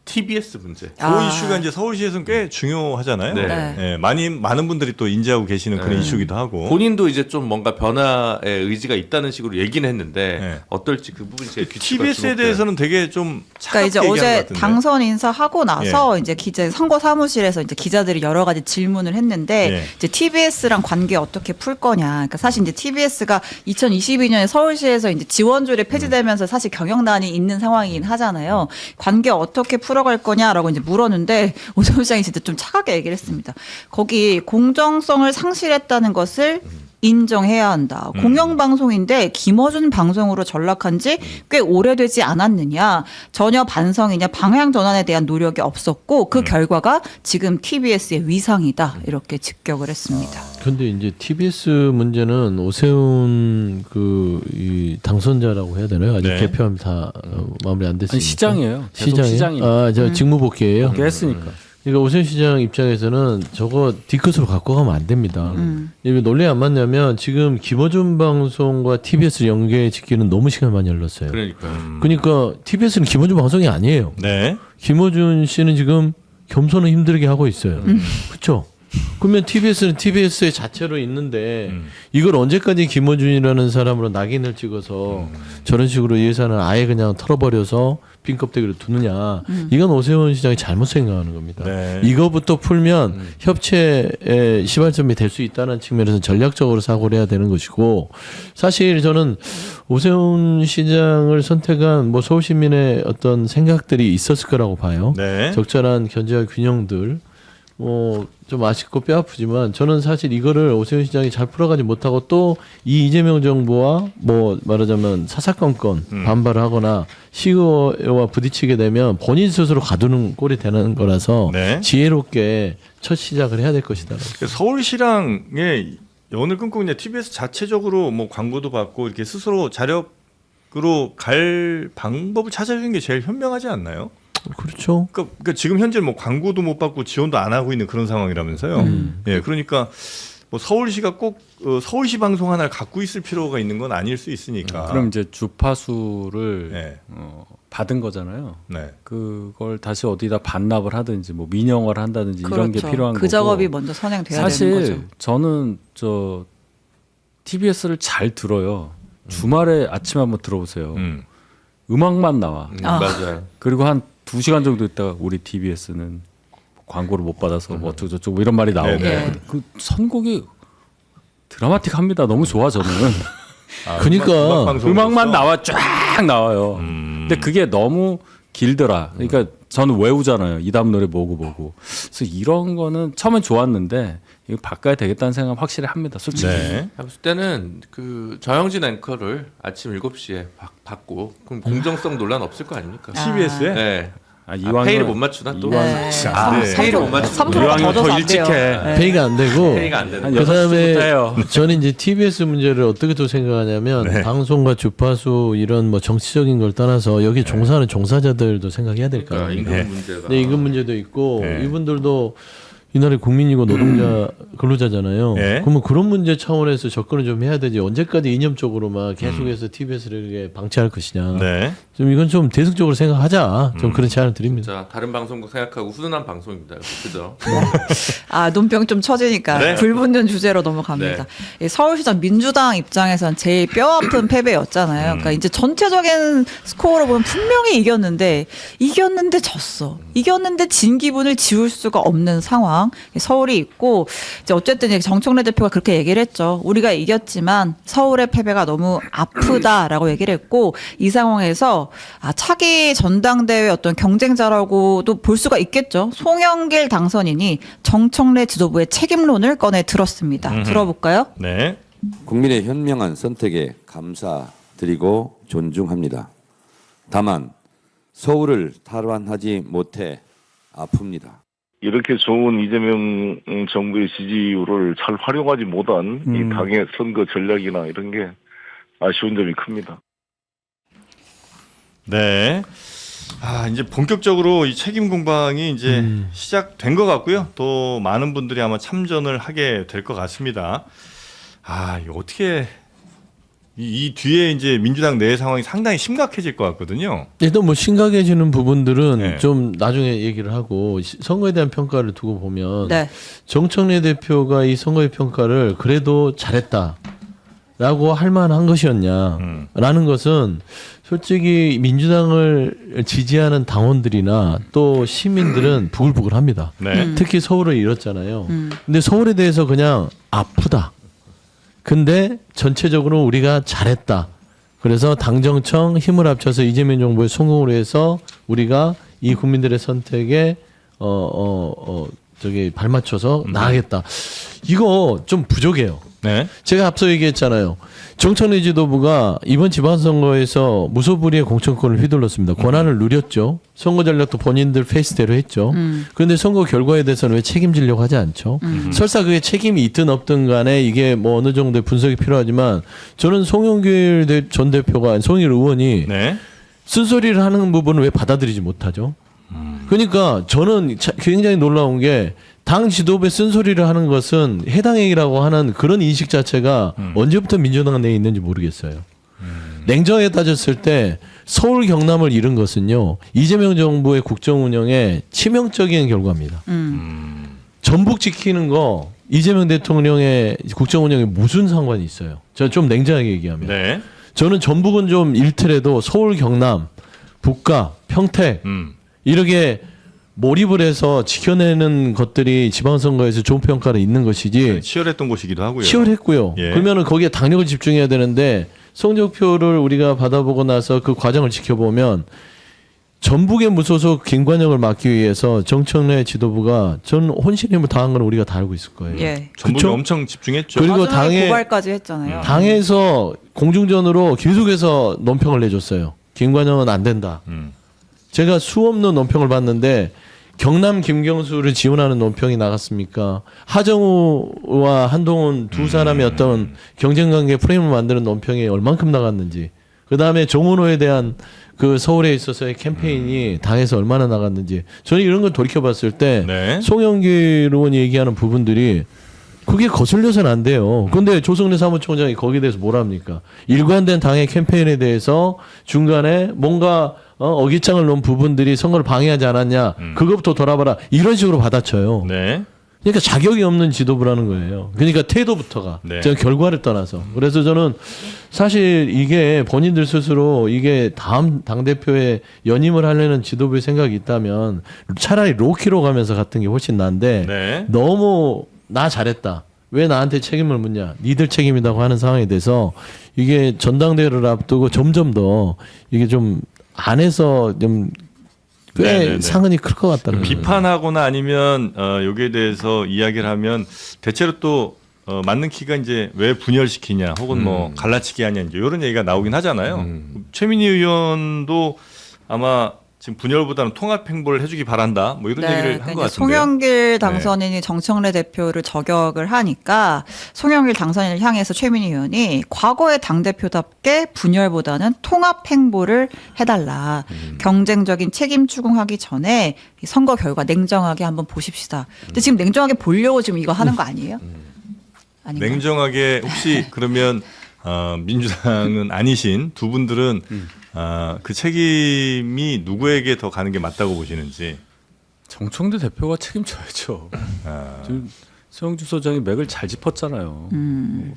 TBS 문제. 그 이슈가 이제 서울시에서는 꽤 중요하잖아요. 네. 네, 많은 분들이 또 인지하고 계시는 그런 이슈기도 하고. 본인도 이제 좀 뭔가 변화의 의지가 있다는 식으로 얘기는 했는데 네. 어떨지 그 부분이 제일 귀추가 TBS에 주목돼요. 대해서는 되게 좀 그러니까 차갑게 이제 얘기한 것 어제 같은데. 당선 인사하고 나서 이제 선거 사무실에서 이제 기자들이 여러 가지 질문을 했는데 예. 이제 TBS랑 관계 어떻게 풀 거냐. 그러니까 사실 이제 TBS가 2022년에 서울시에서 이제 지원조례 폐지되면서 사실 경영난이 있는 상황이긴 하잖아요. 관계 어떻게 풀어갈 거냐라고 이제 물었는데 오세훈 시장이 진짜 좀 차갑게 얘기를 했습니다. 거기 공정성을 상실했다는 것을 인정해야 한다. 공영방송인데 김어준 방송으로 전락한 지 꽤 오래되지 않았느냐. 전혀 반성이냐 방향 전환에 대한 노력이 없었고 그 결과가 지금 TBS의 위상이다. 이렇게 직격을 했습니다. 근데 이제 TBS 문제는 오세훈 이 당선자라고 해야 되나요? 아직 네. 개표함이 다 마무리 안 됐으니까. 아니, 시장이에요. 계속 시장이요? 시장이니까. 아, 저 직무복귀예요. 그렇게 했으니까. 그러니까 오세훈 시장 입장에서는 저거 뒤끝으로 갖고 가면 안 됩니다. 이게 논리 안 맞냐면 지금 김어준 방송과 TBS 연계 짓기는 너무 시간 많이 흘렀어요. 그러니까요. 그러니까 TBS는 김어준 방송이 아니에요. 네. 김어준 씨는 지금 겸손을 힘들게 하고 있어요. 그렇죠? 그러면 TBS는 TBS의 자체로 있는데 이걸 언제까지 김어준이라는 사람으로 낙인을 찍어서 저런 식으로 예산을 아예 그냥 털어버려서 빈 껍데기로 두느냐. 이건 오세훈 시장이 잘못 생각하는 겁니다. 네. 이거부터 풀면 협치의 시발점이 될 수 있다는 측면에서 전략적으로 사고를 해야 되는 것이고 사실 저는 오세훈 시장을 선택한 뭐 서울 시민의 어떤 생각들이 있었을 거라고 봐요. 네. 적절한 견제와 균형들 좀 아쉽고 뼈 아프지만 저는 사실 이거를 오세훈 시장이 잘 풀어가지 못하고 또 이 이재명 정부와 뭐 말하자면 사사건건 반발을 하거나 시의회와 부딪히게 되면 본인 스스로 가두는 꼴이 되는 거라서 네. 지혜롭게 첫 시작을 해야 될 것이다. 서울시랑의 연을 끊고 그냥 TBS 자체적으로 뭐 광고도 받고 이렇게 스스로 자력으로 갈 방법을 찾아주는 게 제일 현명하지 않나요? 그렇죠. 그러니까 지금 현재 뭐 광고도 못 받고 지원도 안 하고 있는 그런 상황이라면서요. 예, 그러니까 뭐 서울시가 꼭 서울시 방송 하나를 갖고 있을 필요가 있는 건 아닐 수 있으니까. 그럼 이제 주파수를 네. 받은 거잖아요. 네. 그걸 다시 어디다 반납을 하든지 뭐 민영화를 한다든지 이런 게 필요한 그 거고. 작업이 먼저 선행돼야 되는 사실 거죠. 저는 저 TBS를 잘 들어요. 주말에 아침에 한번 들어보세요. 음악만 나와. 맞아요. 그리고 한 2시간 정도 있다가 우리 TBS는 광고를 못 받아서 뭐 어쩌고저쩌고 이런 말이 나오고 네. 그 선곡이 드라마틱합니다. 너무 좋아 저는. 그러니까 음악만 나와 쫙 나와요. 근데 그게 너무 길더라. 그러니까 저는 외우잖아요. 이 다음 노래 뭐고. 그래서 이런 거는 처음엔 좋았는데 이거 바꿔야 되겠다는 생각 확실히 합니다. 솔직히. 네. 봤을 때는 그 정영진 앵커를 아침 7시에 받고 그럼 공정성 논란 없을 거 아닙니까? TBS에 네. 이왕이면 페이를 못 맞추나 또? 네. 페이를 못 맞추나? 3%가 이왕이면 더 더 안 일찍 돼요. 해. 페이가 안 되고 페이가 안 되는. 한 그 다음에 6시부터 해요. 저는 이제 TBS 문제를 어떻게 또 생각하냐면 네. 방송과 주파수 이런 뭐 정치적인 걸 떠나서 여기 종사하는 종사자들도 생각해야 될 거 그러니까 아닙니까? 임금 문제가. 네, 임금 문제도 있고 네. 이분들도 이날의 국민이고 노동자 근로자잖아요. 예. 그러면 그런 문제 차원에서 접근을 좀 해야 되지. 언제까지 이념적으로만 계속해서 TBS를 이렇게 방치할 것이냐. 네. 좀 이건 좀 대승적으로 생각하자. 좀 그런 제안을 드립니다. 자, 다른 방송국 생각하고 훈훈한 방송입니다. 그죠? 아, 논평 좀 처지니까 네. 불붙는 주제로 넘어갑니다. 이 서울시장 민주당 입장에선 제일 뼈아픈 패배였잖아요. 그러니까 이제 전체적인 스코어로 보면 분명히 이겼는데 졌어. 이겼는데 진 기분을 지울 수가 없는 상황. 서울이 있고 이제 어쨌든 이제 정청래 대표가 그렇게 얘기를 했죠. 우리가 이겼지만 서울의 패배가 너무 아프다라고 얘기를 했고 이 상황에서 차기 전당대회 어떤 경쟁자라고도 볼 수가 있겠죠. 송영길 당선인이 정청래 지도부의 책임론을 꺼내 들었습니다. 들어볼까요? 네. 국민의 현명한 선택에 감사드리고 존중합니다. 다만 서울을 탈환하지 못해 아픕니다. 이렇게 좋은 이재명 정부의 지지율을 잘 활용하지 못한 이 당의 선거 전략이나 이런 게 아쉬운 점이 큽니다. 네. 이제 본격적으로 이 책임 공방이 이제 시작된 것 같고요. 또 많은 분들이 아마 참전을 하게 될 것 같습니다. 이거 어떻게 이 뒤에 이제 민주당 내 상황이 상당히 심각해질 것 같거든요. 일단 뭐 심각해지는 부분들은 네. 좀 나중에 얘기를 하고 선거에 대한 평가를 두고 보면 네. 정청래 대표가 이 선거의 평가를 그래도 잘했다라고 할 만한 것이었냐라는 것은 솔직히 민주당을 지지하는 당원들이나 또 시민들은 부글부글합니다. 네. 특히 서울을 잃었잖아요. 근데 서울에 대해서 그냥 아프다. 근데 전체적으로 우리가 잘했다. 그래서 당정청 힘을 합쳐서 이재명 정부의 성공으로 해서 우리가 이 국민들의 선택에 발맞춰서 나가겠다. 이거 좀 부족해요. 네. 제가 앞서 얘기했잖아요. 정청래 지도부가 이번 지방선거에서 무소불위의 공천권을 휘둘렀습니다. 권한을 누렸죠. 선거 전략도 본인들 페이스대로 했죠. 그런데 선거 결과에 대해서는 왜 책임지려고 하지 않죠? 설사 그게 책임이 있든 없든 간에 이게 뭐 어느 정도의 분석이 필요하지만 저는 송영길 전 대표가 송영길 의원이 네. 쓴소리를 하는 부분을 왜 받아들이지 못하죠? 그러니까 저는 굉장히 놀라운 게 당 지도부에 쓴소리를 하는 것은 해당행위라고 하는 그런 인식 자체가 언제부터 민주당 내에 있는지 모르겠어요. 냉정하게 따졌을 때 서울 경남을 잃은 것은요. 이재명 정부의 국정 운영의 치명적인 결과입니다. 전북 지키는 거 이재명 대통령의 국정 운영에 무슨 상관이 있어요? 저는 좀 냉정하게 얘기하면. 네. 저는 전북은 좀 잃더라도 서울 경남, 북가, 평택 이렇게 몰입을 해서 지켜내는 것들이 지방선거에서 좋은 평가를 있는 것이지 치열했던 곳이기도 하고요. 치열했고요. 예. 그러면은 거기에 당력을 집중해야 되는데 성적표를 우리가 받아보고 나서 그 과정을 지켜보면 전북의 무소속 김관영을 막기 위해서 정청래 지도부가 전 혼신힘을 다한 건 우리가 다 알고 있을 거예요. 예. 전북이 그쵸? 엄청 집중했죠. 그리고 마지막에 고발까지 했잖아요. 당에서 공중전으로 계속해서 논평을 내줬어요. 김관영은 안 된다. 제가 수없는 논평을 봤는데 경남 김경수를 지원하는 논평이 나갔습니까? 하정우와 한동훈 두 사람의 어떤 경쟁관계 프레임을 만드는 논평이 얼만큼 나갔는지, 그 다음에 정은호에 대한 그 서울에 있어서의 캠페인이 당에서 얼마나 나갔는지, 저는 이런 걸 돌이켜봤을 때 네. 송영길 의원이 얘기하는 부분들이 그게 거슬려서는 안 돼요. 근데 조성래 사무총장이 거기에 대해서 뭘 합니까? 일관된 당의 캠페인에 대해서 중간에 뭔가 어깃장을 놓은 부분들이 선거를 방해하지 않았냐. 그것부터 돌아봐라. 이런 식으로 받아쳐요. 네. 그러니까 자격이 없는 지도부라는 거예요. 그러니까 태도부터가. 네. 제가 결과를 떠나서. 그래서 저는 사실 이게 본인들 스스로 이게 다음 당대표에 연임을 하려는 지도부의 생각이 있다면 차라리 로키로 가면서 갔던 게 훨씬 나은데 네. 너무 나 잘했다. 왜 나한테 책임을 묻냐. 니들 책임이라고 하는 상황에 대해서 이게 전당대회를 앞두고 점점 더 이게 좀 안에서 좀 꽤 네네네. 상흔이 클 것 같다는 거예요. 비판하거나 아니면 여기에 대해서 이야기를 하면 대체로 또 맞는 키가 이제 왜 분열시키냐 혹은 뭐 갈라치기 하냐 이제 이런 얘기가 나오긴 하잖아요. 최민희 의원도 아마 지금 분열보다는 통합 행보를 해주기 바란다. 뭐 이런 얘기를 한 것 그러니까 같은데. 송영길 당선인이 정청래 대표를 저격을 하니까 송영길 당선인을 향해서 최민희 의원이 과거의 당대표답게 분열보다는 통합 행보를 해달라. 경쟁적인 책임 추궁하기 전에 이 선거 결과 냉정하게 한번 보십시다. 근데 지금 냉정하게 보려고 지금 이거 하는 거 아니에요? 아닌가요? 냉정하게 혹시 그러면 민주당은 아니신 두 분들은 그 책임이 누구에게 더 가는 게 맞다고 보시는지. 정청래 대표가 책임져야죠. 지금 서영주 소장이 맥을 잘 짚었잖아요.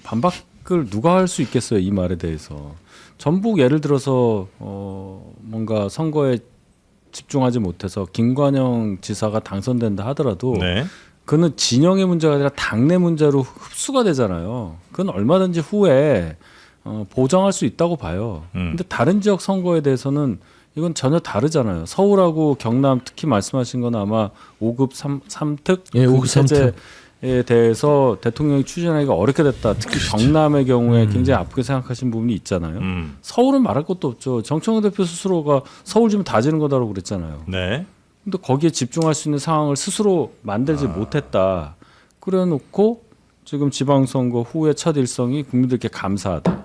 반박을 누가 할 수 있겠어요, 이 말에 대해서. 전북 예를 들어서 뭔가 선거에 집중하지 못해서 김관영 지사가 당선된다 하더라도 네. 그는 진영의 문제가 아니라 당내 문제로 흡수가 되잖아요. 그건 얼마든지 후에 보정할 수 있다고 봐요. 근데 다른 지역 선거에 대해서는 이건 전혀 다르잖아요. 서울하고 경남 특히 말씀하신 건 아마 5급 3특 예, 5급 3특. 에 대해서 대통령이 추진하기가 어렵게 됐다. 특히 경남의 경우에 굉장히 아프게 생각하신 부분이 있잖아요. 서울은 말할 것도 없죠. 정청래 대표 스스로가 서울 지면 다 지는 거다라고 그랬잖아요. 네. 근데 거기에 집중할 수 있는 상황을 스스로 만들지 못했다. 그래놓고 지금 지방선거 후의 첫 일성이 국민들께 감사하다.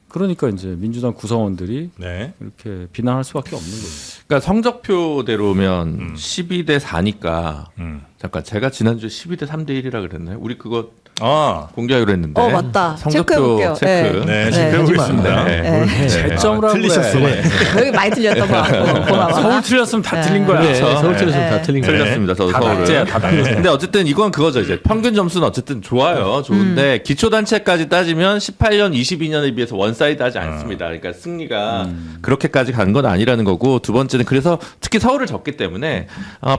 그러니까 이제 민주당 구성원들이 네. 이렇게 비난할 수밖에 없는 거죠. 그러니까 성적표대로면 12대 4니까 잠깐 제가 지난주에 12대 3대 1이라 그랬나요? 우리 그거 공개하기로 했는데. 맞다. 성적표 체크해볼게요. 체크. 네, 지금 배우고 있습니다. 네. 채점을 하고 틀리셨어요. 여기 많이 틀렸던 거 같고 고마워. 서울 틀렸으면 다 틀린 거야. 그래, 그렇죠. 서울 틀렸으면 다 틀린 거예요. 틀렸습니다. 저도 다 서울은. 낙제야, 다 낙제. 근데 어쨌든 이건 그거죠. 이제 평균 점수는 어쨌든 좋아요. 좋은데 기초 단체까지 따지면 18년, 22년에 비해서 원사이드하지 않습니다. 그러니까 승리가 그렇게까지 간 건 아니라는 거고 두 번째는 그래서 특히 서울을 졌기 때문에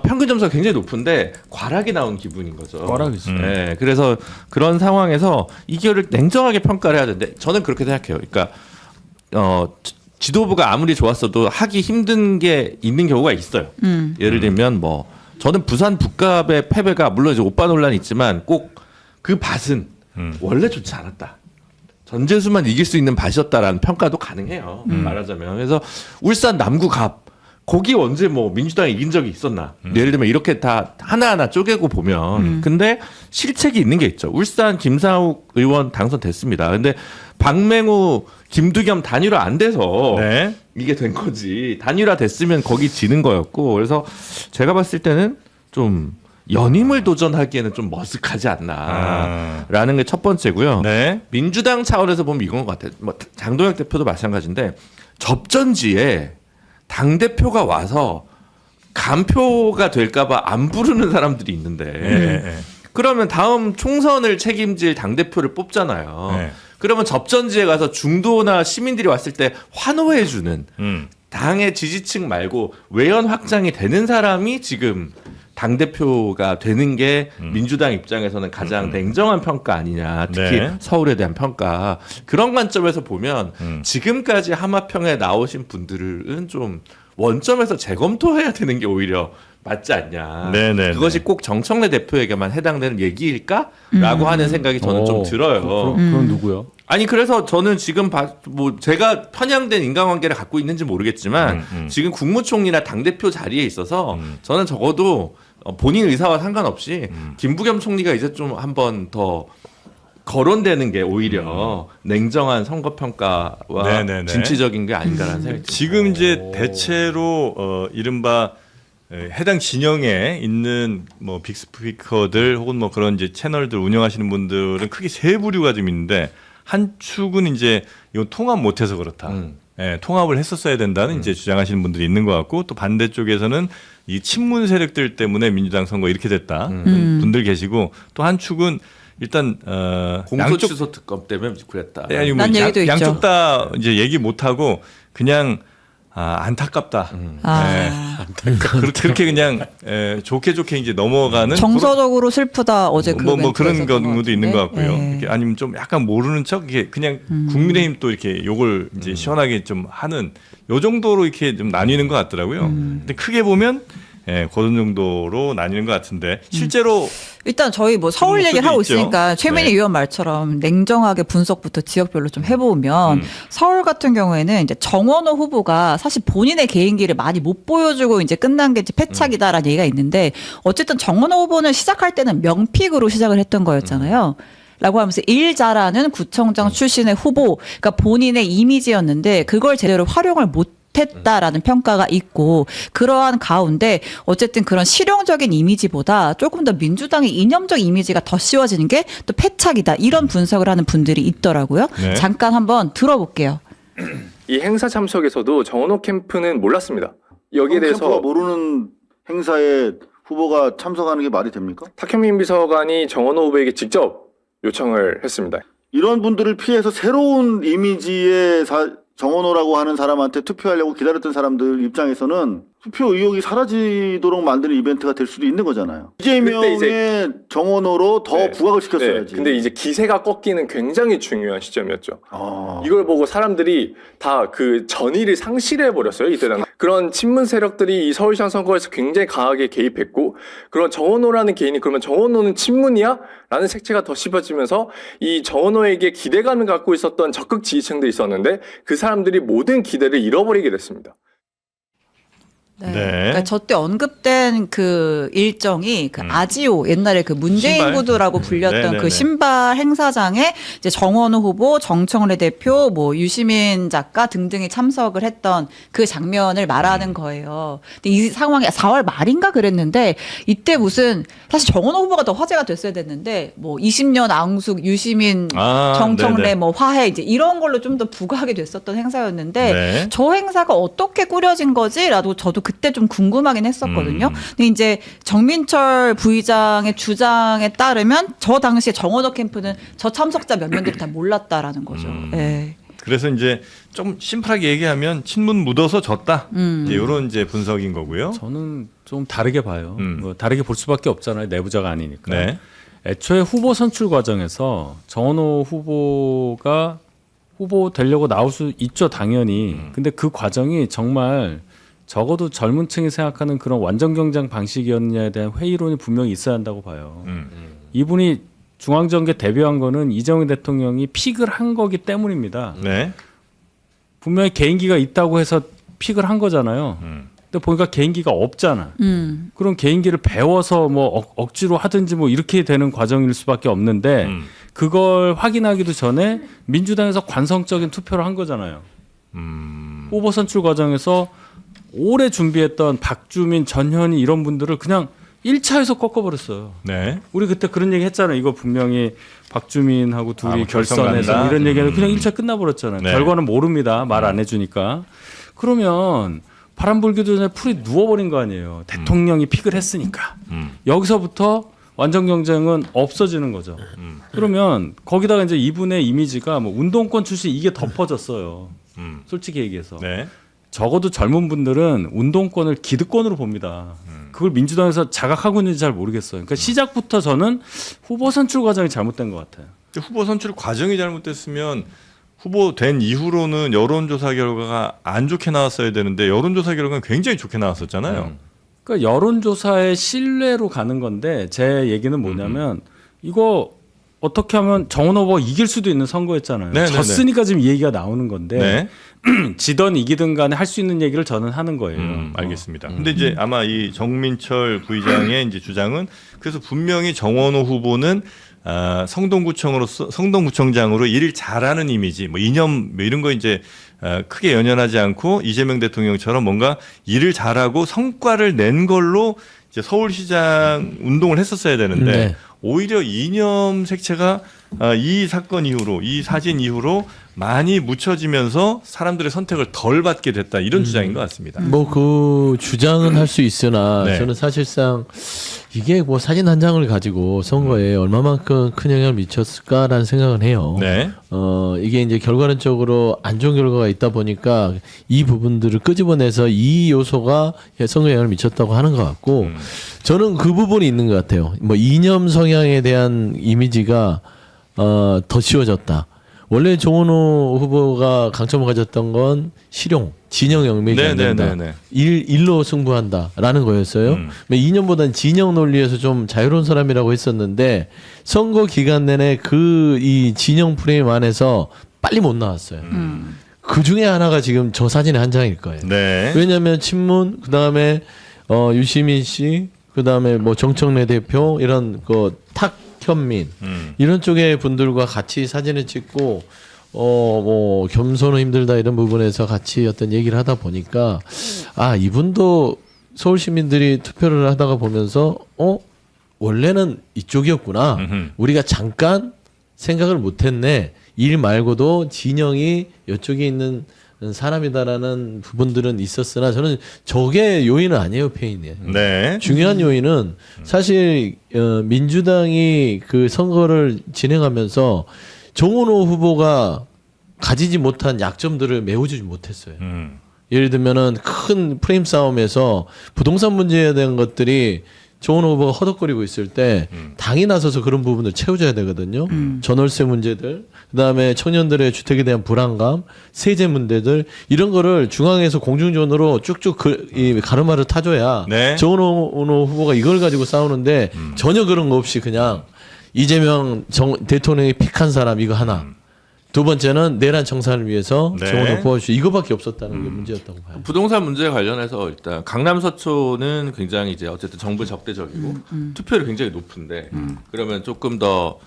평균 점수가 굉장히 높은데 과락이 나온 기분인 거죠. 과락이죠. 네, 그래서 그런 상황에서 이거를 냉정하게 평가를 해야 되는데 저는 그렇게 생각해요. 그러니까 지도부가 아무리 좋았어도 하기 힘든 게 있는 경우가 있어요. 예를 들면 뭐 저는 부산 북갑의 패배가 물론 이제 오빠 논란이 있지만 꼭 그 밭은 원래 좋지 않았다. 전재수만 이길 수 있는 밭이었다라는 평가도 가능해요. 말하자면. 그래서 울산 남구갑 거기 언제 뭐 민주당이 이긴 적이 있었나? 예를 들면 이렇게 다 하나하나 쪼개고 보면 근데 실책이 있는 게 있죠. 울산 김상욱 의원 당선됐습니다. 근데 박맹우 김두겸 단일화 안 돼서 네. 이게 된 거지. 단일화 됐으면 거기 지는 거였고 그래서 제가 봤을 때는 좀 연임을 도전하기에는 좀 머쓱하지 않나라는 게 첫 번째고요. 네. 민주당 차원에서 보면 이건 것 같아요. 뭐 장동혁 대표도 마찬가지인데 접전지에 당 대표가 와서 간표가 될까봐 안 부르는 사람들이 있는데 네. 그러면 다음 총선을 책임질 당 대표를 뽑잖아요. 네. 그러면 접전지에 가서 중도나 시민들이 왔을 때 환호해주는 당의 지지층 말고 외연 확장이 되는 사람이 지금 당 대표가 되는 게 민주당 입장에서는 가장 냉정한 평가 아니냐. 특히 네. 서울에 대한 평가 그런 관점에서 보면 지금까지 하마평에 나오신 분들은 좀 원점에서 재검토해야 되는 게 오히려 맞지 않냐. 네네. 그것이 꼭 정청래 대표에게만 해당되는 얘기일까라고 하는 생각이 저는 좀 들어요. 그럼 누구요? 아니 그래서 저는 지금 뭐 제가 편향된 인간관계를 갖고 있는지 모르겠지만 지금 국무총리나 당 대표 자리에 있어서 저는 적어도 본인 의사와 상관없이 김부겸 총리가 이제 좀 한 번 더 거론되는 게 오히려 냉정한 선거 평가와 네네네. 진취적인 게 아닌가라는 생각이 듭니다. 지금 이제 대체로 이른바 해당 진영에 있는 뭐 빅스피커들 혹은 뭐 그런 이제 채널들 운영하시는 분들은 크게 세 부류가 좀 있는데 한 축은 이제 이건 통합 못해서 그렇다. 예, 통합을 했었어야 된다는 이제 주장하시는 분들이 있는 것 같고 또 반대쪽에서는 이 친문 세력들 때문에 민주당 선거 이렇게 됐다 분들 계시고 또 한 축은 일단 공소 취소 특검 때문에 그랬다. 아니 뭐 난 얘기도 있죠. 양쪽 다 이제 얘기 못 하고 그냥 안타깝다. 그렇게 그냥 좋게 좋게 이제 넘어가는 정서적으로 슬프다 어제 그 뭐 그런 멘트가 있었던 경우도 있는 것 같고요. 네. 이렇게 아니면 좀 약간 모르는 척 이게 그냥 국민의힘 또 이렇게 욕을 이제 시원하게 좀 하는 요 정도로 이렇게 좀 나뉘는 것 같더라고요. 근데 크게 보면 예, 그런 정도로 나뉘는 것 같은데 실제로 일단 저희 뭐 서울 그런 얘기를 모습이 하고 있죠. 있으니까 최민희 네. 의원 말처럼 냉정하게 분석부터 지역별로 좀 해보면 서울 같은 경우에는 이제 정원호 후보가 사실 본인의 개인기를 많이 못 보여주고 이제 끝난 게 이제 패착이다라는 얘기가 있는데 어쨌든 정원호 후보는 시작할 때는 명픽으로 시작을 했던 거였잖아요. 라고 하면서 일 잘하는 구청장 출신의 후보, 그러니까 본인의 이미지였는데 그걸 제대로 활용을 못 했다라는 평가가 있고 그러한 가운데 어쨌든 그런 실용적인 이미지보다 조금 더 민주당의 이념적 이미지가 더 씌워지는 게 또 패착이다 이런 분석을 하는 분들이 있더라고요. 네. 잠깐 한번 들어볼게요. 이 행사 참석에서도 정원호 캠프는 몰랐습니다. 여기에 캠프가 대해서 모르는 행사에 후보가 참석하는 게 말이 됩니까? 탁현민 비서관이 정원호 후보에게 직접 요청을 했습니다. 이런 분들을 피해서 새로운 이미지의 정원호라고 하는 사람한테 투표하려고 기다렸던 사람들 입장에서는 투표 의욕이 사라지도록 만드는 이벤트가 될 수도 있는 거잖아요. 이재명의 정원호로 더 네. 부각을 시켰어야지. 근데 이제 기세가 꺾이는 굉장히 중요한 시점이었죠. 아. 이걸 보고 사람들이 다 그 전의를 상실해 버렸어요. 이때 당 그런 친문 세력들이 이 서울시장 선거에서 굉장히 강하게 개입했고 그런 정원호라는 개인이 그러면 정원호는 친문이야? 라는 색채가 더 씹어지면서 이 정원호에게 기대감을 갖고 있었던 적극 지지층도 있었는데 그 사람들이 모든 기대를 잃어버리게 됐습니다. 네. 네. 그러니까 저때 언급된 그 일정이 그 아지오 옛날에 그 문재인 신발? 구두라고 불렸던 네네네. 그 신발 행사장에 이제 정원호 후보, 정청래 대표, 뭐 유시민 작가 등등이 참석을 했던 그 장면을 말하는 거예요. 근데 이 상황이 4월 말인가 그랬는데 이때 무슨 사실 정원호 후보가 더 화제가 됐어야 됐는데 뭐 20년 앙숙, 유시민, 정청래 네네. 뭐 화해 이제 이런 걸로 좀 더 부각이 됐었던 행사였는데 네. 저 행사가 어떻게 꾸려진 거지라도 저도 그때 좀 궁금하긴 했었거든요. 근데 이제 정민철 부의장의 주장에 따르면 저 당시에 정원호 캠프는 저 참석자 몇 명들이 다 몰랐다라는 거죠. 예. 그래서 이제 좀 심플하게 얘기하면 친문 묻어서 졌다. 이제 이런 이제 분석인 거고요. 저는 좀 다르게 봐요. 음. 뭐 다르게 볼 수밖에 없잖아요. 내부자가 아니니까. 네. 애초에 후보 선출 과정에서 정원호 후보가 후보 되려고 나올 수 있죠, 당연히. 근데 그 과정이 정말 적어도 젊은 층이 생각하는 그런 완전 경쟁 방식이었느냐에 대한 회의론이 분명히 있어야 한다고 봐요. 이분이 중앙정계 데뷔한 거는 이재명 대통령이 픽을 한 거기 때문입니다. 네. 분명히 개인기가 있다고 해서 픽을 한 거잖아요. 근데 보니까 개인기가 없잖아. 그런 개인기를 배워서 뭐 억지로 하든지 뭐 이렇게 되는 과정일 수밖에 없는데 그걸 확인하기도 전에 민주당에서 관성적인 투표를 한 거잖아요. 후보 선출 과정에서 오래 준비했던 박주민, 전현희 이런 분들을 그냥 1차에서 꺾어버렸어요. 네. 우리 그때 그런 얘기 했잖아요. 이거 분명히 박주민하고 둘이 뭐 결선 결선해서 간다? 이런 얘기는 그냥 1차 끝나버렸잖아요. 네. 결과는 모릅니다. 말 안 해주니까. 그러면 바람 불기도 전에 풀이 누워버린 거 아니에요. 대통령이 픽을 했으니까. 여기서부터 완전 경쟁은 없어지는 거죠. 그러면 거기다가 이제 이분의 이미지가 뭐 운동권 출신 이게 덮어졌어요. 솔직히 얘기해서. 네. 적어도 젊은 분들은 운동권을 기득권으로 봅니다. 그걸 민주당에서 자각하고 있는지 잘 모르겠어요. 그러니까 시작부터 저는 후보 선출 과정이 잘못된 것 같아요. 후보 선출 과정이 잘못됐으면 후보 된 이후로는 여론조사 결과가 안 좋게 나왔어야 되는데 여론조사 결과는 굉장히 좋게 나왔었잖아요. 그러니까 여론조사의 신뢰로 가는 건데 제 얘기는 뭐냐면 이거 어떻게 하면 정원호 후보가 이길 수도 있는 선거였잖아요. 네네네. 졌으니까 지금 이 얘기가 나오는 건데 네. 지던 이기든 간에 할 수 있는 얘기를 저는 하는 거예요. 알겠습니다. 근데 이제 아마 이 정민철 부의장의 이제 주장은 그래서 분명히 정원호 후보는 성동구청장으로 일을 잘하는 이미지, 뭐 이념 뭐 이런 거 이제 크게 연연하지 않고 이재명 대통령처럼 뭔가 일을 잘하고 성과를 낸 걸로 이제 서울시장 운동을 했었어야 되는데 네. 오히려 이념 색채가 이 사건 이후로 이 사진 이후로 많이 묻혀지면서 사람들의 선택을 덜 받게 됐다 이런 주장인 것 같습니다. 뭐 그 주장은 할 수 있으나 네. 저는 사실상 이게 뭐 사진 한 장을 가지고 선거에 얼마만큼 큰 영향을 미쳤을까라는 생각은 해요. 네. 이게 이제 결과론적으로 안 좋은 결과가 있다 보니까 이 부분들을 끄집어내서 이 요소가 선거에 영향을 미쳤다고 하는 것 같고 저는 그 부분이 있는 것 같아요. 뭐 이념 성향에 대한 이미지가 더 씌워졌다. 원래 정원호 후보가 강점을 가졌던 건 실용, 진영 영맥이 안 된다. 일로 승부한다라는 거였어요. 2년보다는 진영 논리에서 좀 자유로운 사람이라고 했었는데 선거 기간 내내 이 진영 프레임 안에서 빨리 못 나왔어요. 그 중에 하나가 지금 저 사진의 한 장일 거예요. 네. 왜냐하면 친문, 그 다음에 유시민 씨, 그 다음에 뭐 정청래 대표 이런 탁현민 이런 쪽의 분들과 같이 사진을 찍고 뭐 겸손은 힘들다 이런 부분에서 같이 어떤 얘기를 하다 보니까 이분도 서울 시민들이 투표를 하다가 보면서 원래는 이쪽이었구나. 우리가 잠깐 생각을 못했네. 일 말고도 진영이 이쪽에 있는 사람이다라는 부분들은 있었으나 저는 저게 요인은 아니에요, 페인이. 네. 중요한 요인은 사실 민주당이 그 선거를 진행하면서 정원호 후보가 가지지 못한 약점들을 메워주지 못했어요. 예를 들면은 큰 프레임 싸움에서 부동산 문제에 대한 것들이 정원호 후보가 허덕거리고 있을 때 당이 나서서 그런 부분을 채워줘야 되거든요. 전월세 문제들, 그다음에 청년들의 주택에 대한 불안감, 세제 문제들 이런 거를 중앙에서 공중전으로 쭉쭉 이 가르마를 타줘야 네. 정원호 후보가 이걸 가지고 싸우는데 전혀 그런 거 없이 그냥 이재명 대통령이 픽한 사람 이거 하나. 두 번째는 내란 청산을 위해서 네. 정원호 뽑아주시 이거밖에 없었다는 게 문제였다고 봐요. 부동산 문제 관련해서 일단 강남 서초는 굉장히 이제 어쨌든 정부 적대적이고 투표율이 굉장히 높은데 그러면 조금 더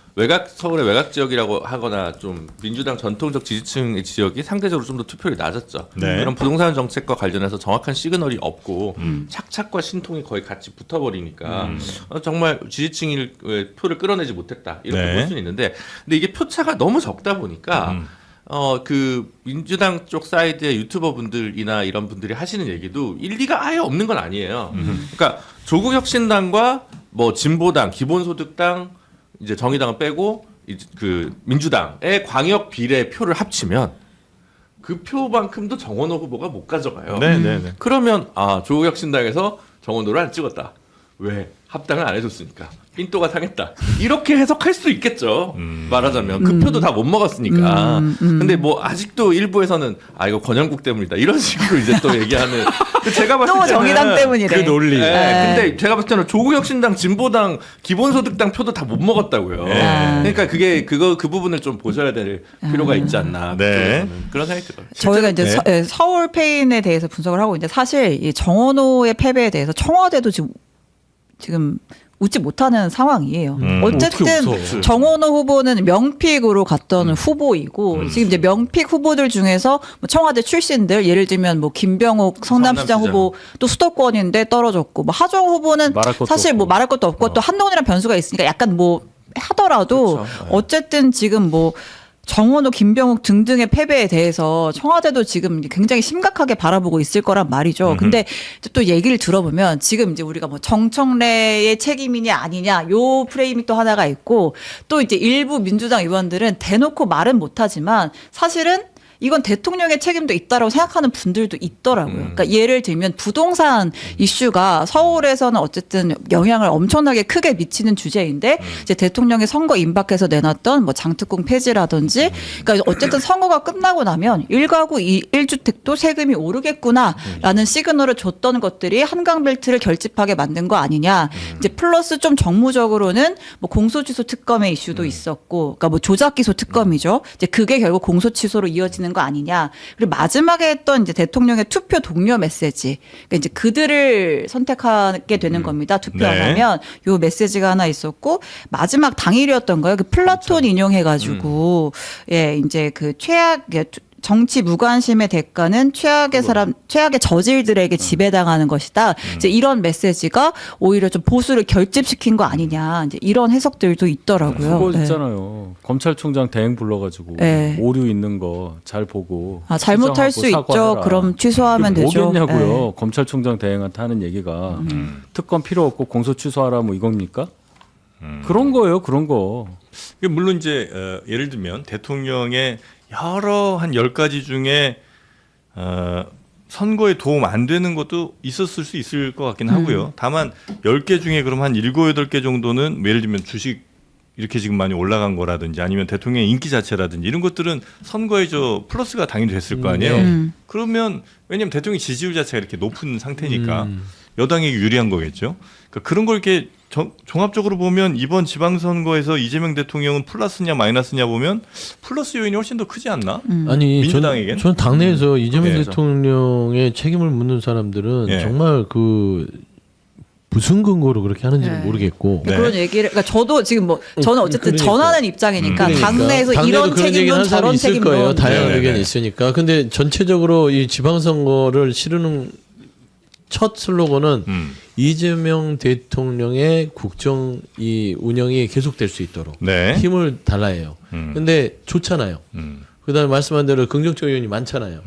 서울의 외곽 지역이라고 하거나 좀 민주당 전통적 지지층의 지역이 상대적으로 좀 더 투표율이 낮았죠. 네. 이런 부동산 정책과 관련해서 정확한 시그널이 없고 착착과 신통이 거의 같이 붙어버리니까 정말 지지층의 표를 끌어내지 못했다 이렇게 네. 볼 수는 있는데 근데 이게 표차가 너무 적다 보니까 그 민주당 쪽 사이드의 유튜버 분들이나 이런 분들이 하시는 얘기도 일리가 아예 없는 건 아니에요. 그러니까 조국혁신당과 뭐 진보당, 기본소득당, 이제 정의당을 빼고 이제 그 민주당의 광역 비례 표를 합치면 그 표만큼도 정원호 후보가 못 가져가요. 네. 그러면 조국혁신당에서 정원호를 안 찍었다. 왜? 합당을 안 해줬으니까. 삔또가 상했다. 이렇게 해석할 수 있겠죠. 말하자면 그 표도 다 못 먹었으니까. 근데 뭐 아직도 일부에서는 이거 권영국 때문이다. 이런 식으로 이제 또 얘기하는. 제가 봤을 또 때는 정의당 때문이래. 그 논리. 네. 근데 제가 봤을 때는 조국혁신당, 진보당, 기본소득당 표도 다 못 먹었다고요. 그러니까 그 부분을 좀 보셔야 될 필요가 있지 않나. 네. 그런 생각이 들어요. 저희가 이제 서울 페인에 대해서 분석을 하고 있는데 사실 이 정원호의 패배에 대해서 청와대도 지금 웃지 못하는 상황이에요. 어쨌든 정원호 후보는 명픽으로 갔던 후보이고 지금 이제 명픽 후보들 중에서 뭐 청와대 출신들 예를 들면 뭐 김병욱 성남시장 후보 또 수도권인데 떨어졌고 뭐 하정 후보는 사실 뭐 말할 것도 없고 또 한동훈이랑 변수가 있으니까 약간 뭐 하더라도 그렇죠. 어쨌든 지금 뭐 정원호, 김병욱 등등의 패배에 대해서 청와대도 지금 굉장히 심각하게 바라보고 있을 거란 말이죠. 근데 또 얘기를 들어보면 지금 이제 우리가 뭐 정청래의 책임이냐 아니냐 요 프레임이 또 하나가 있고 또 이제 일부 민주당 의원들은 대놓고 말은 못하지만 사실은 이건 대통령의 책임도 있다라고 생각하는 분들도 있더라고요. 그러니까 예를 들면 부동산 이슈가 서울에서는 어쨌든 영향을 엄청나게 크게 미치는 주제인데 이제 대통령이 선거 임박해서 내놨던 뭐 장특공 폐지라든지 그러니까 어쨌든 선거가 끝나고 나면 1가구 1주택도 세금이 오르겠구나라는 시그널을 줬던 것들이 한강벨트를 결집하게 만든 거 아니냐. 이제 플러스 좀 정무적으로는 뭐 공소취소 특검의 이슈도 있었고 그러니까 뭐 조작기소 특검이죠. 이제 그게 결국 공소취소로 이어지는 거 아니냐. 그리고 마지막에 했던 이제 대통령의 투표 동료 메시지. 그러니까 이제 그들을 선택하게 되는 겁니다. 투표 안 하면 요 메시지가 하나 있었고 마지막 당일이었던 거예요. 그 플라톤 인용해가지고 예 이제 그 최악 정치 무관심의 대가는 최악의 저질들에게 지배당하는 것이다. 이제 이런 메시지가 오히려 좀 보수를 결집시킨 거 아니냐. 이제 이런 해석들도 있더라고요. 그거 있잖아요. 검찰총장 대행 불러가지고 오류 있는 거 잘 보고. 잘못할 수 있죠. 사과해라. 그럼 취소하면 되죠. 뭐겠냐고요. 검찰총장 대행한테 하는 얘기가 특검 필요 없고 공소 취소하라 뭐 이겁니까? 그런 거예요. 그런 거. 물론 이제 예를 들면 대통령의 여러 한 10가지 중에 선거에 도움 안 되는 것도 있었을 수 있을 것 같긴 하고요. 다만 10개 중에 그럼 한 7, 8개 정도는 예를 들면 주식 이렇게 지금 많이 올라간 거라든지 아니면 대통령의 인기 자체라든지 이런 것들은 선거에 플러스가 당연히 됐을 거 아니에요. 그러면 왜냐하면 대통령 지지율 자체가 이렇게 높은 상태니까 여당에게 유리한 거겠죠. 그러니까 그런 걸 이렇게 종합적으로 보면 이번 지방선거에서 이재명 대통령은 플러스냐 마이너스냐 보면 플러스 요인이 훨씬 더 크지 않나? 아니 민주당에겐? 저는 당내에서 이재명 예. 대통령의 책임을 묻는 사람들은 예. 정말 무슨 근거로 그렇게 하는지는 네. 모르겠고. 네. 그런 얘기를 그러니까 저도 지금 뭐 저는 어쨌든 그러니까. 전하는 입장이니까 그러니까. 당내에서 당내도 이런 그런 얘기를 책임론 하는 사람이 저런 있을 책임론 거예요. 다양한 네, 네, 의견이 네. 있으니까. 근데 전체적으로 이 지방선거를 치르는 첫 슬로건은 이재명 대통령의 국정 이 운영이 계속될 수 있도록 네. 힘을 달라해요. 근데 좋잖아요. 그다음에 말씀한 대로 긍정적 요인이 많잖아요.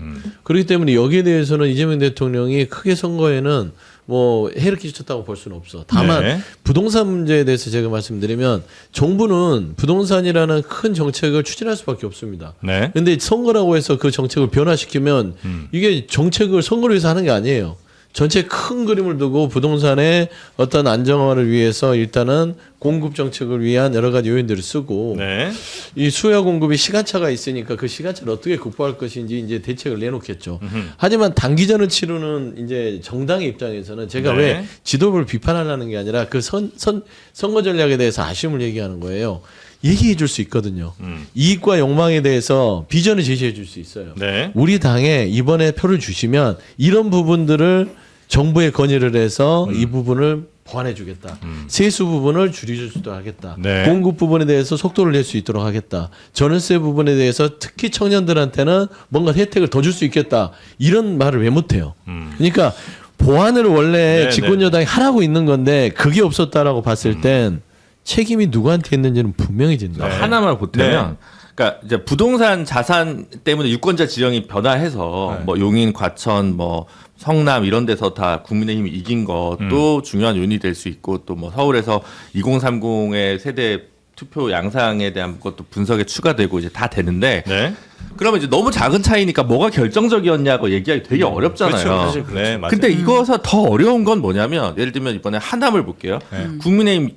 그렇기 때문에 여기에 대해서는 이재명 대통령이 크게 선거에는 뭐 해를 끼쳤다고 볼 수는 없어. 다만 네. 부동산 문제에 대해서 제가 말씀드리면 정부는 부동산이라는 큰 정책을 추진할 수밖에 없습니다. 네. 근데 선거라고 해서 그 정책을 변화시키면 이게 정책을 선거를 위해서 하는 게 아니에요. 전체 큰 그림을 두고 부동산의 어떤 안정화를 위해서 일단은 공급 정책을 위한 여러 가지 요인들을 쓰고 네. 이 수요 공급이 시간차가 있으니까 그 시간차를 어떻게 극복할 것인지 이제 대책을 내놓겠죠. 하지만 단기전을 치르는 이제 정당의 입장에서는 제가 네. 왜 지도부를 비판하려는 게 아니라 그 선거 전략에 대해서 아쉬움을 얘기하는 거예요. 얘기해 줄 수 있거든요. 이익과 욕망에 대해서 비전을 제시해 줄 수 있어요. 네. 우리 당에 이번에 표를 주시면 이런 부분들을 정부에 건의를 해서 이 부분을 보완해 주겠다. 세수 부분을 줄여줄 수도 하겠다. 네. 공급 부분에 대해서 속도를 낼 수 있도록 하겠다. 전월세 부분에 대해서 특히 청년들한테는 뭔가 혜택을 더 줄 수 있겠다. 이런 말을 왜 못해요. 그러니까 보완을 원래 네, 집권 여당이 하라고 있는 건데 그게 없었다라고 봤을 땐 책임이 누구한테 있는지는 분명히 진다. 네. 하나만 보태면 그러니까 이제 부동산 자산 때문에 유권자 지형이 변화해서 네. 뭐 용인, 과천, 뭐 성남 이런 데서 다 국민의힘이 이긴 것도 중요한 요인이 될 수 있고 또 뭐 서울에서 2030의 세대 투표 양상에 대한 것도 분석에 추가되고 이제 다 되는데 네. 그러면 이제 너무 작은 차이니까 뭐가 결정적이었냐고 얘기하기 되게 어렵잖아요. 그렇죠. 네, 맞아요. 근데 이거서 더 어려운 건 뭐냐면 예를 들면 이번에 하남을 볼게요. 국민의힘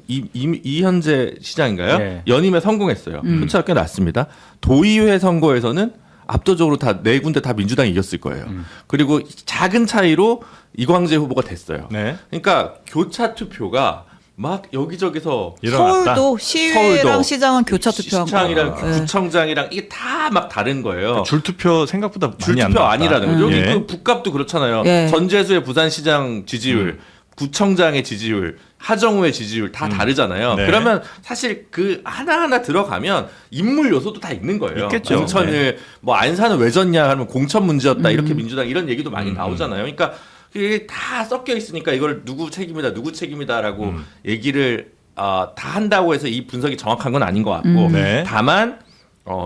이현재 시장인가요? 네. 연임에 성공했어요. 표차가 꽤 났습니다. 도의회 선거에서는 압도적으로 다 네 군데 다 민주당이 이겼을 거예요. 그리고 작은 차이로 이광재 후보가 됐어요. 네. 그러니까 교차 투표가 막 여기저기서 일어났다. 서울도 시의회랑 서울도 시장은 교차 투표한 시장이랑 거예요. 네. 구청장이랑 이게 다 막 다른 거예요. 줄투표 생각보다 많이 안 줄투표 나왔다. 아니라는 거죠. 여기 예. 그 북값도 그렇잖아요. 예. 전재수의 부산시장 지지율, 구청장의 지지율, 하정우의 지지율 다 다르잖아요. 네. 그러면 사실 그 하나하나 들어가면 인물 요소도 다 있는 거예요. 있겠죠. 공천을 뭐 안산은 왜 졌냐 하면 공천 문제였다. 이렇게 민주당 이런 얘기도 많이 나오잖아요. 그러니까 이게 다 섞여 있으니까 이걸 누구 책임이다라고 얘기를 다 한다고 해서 이 분석이 정확한 건 아닌 것 같고 네. 다만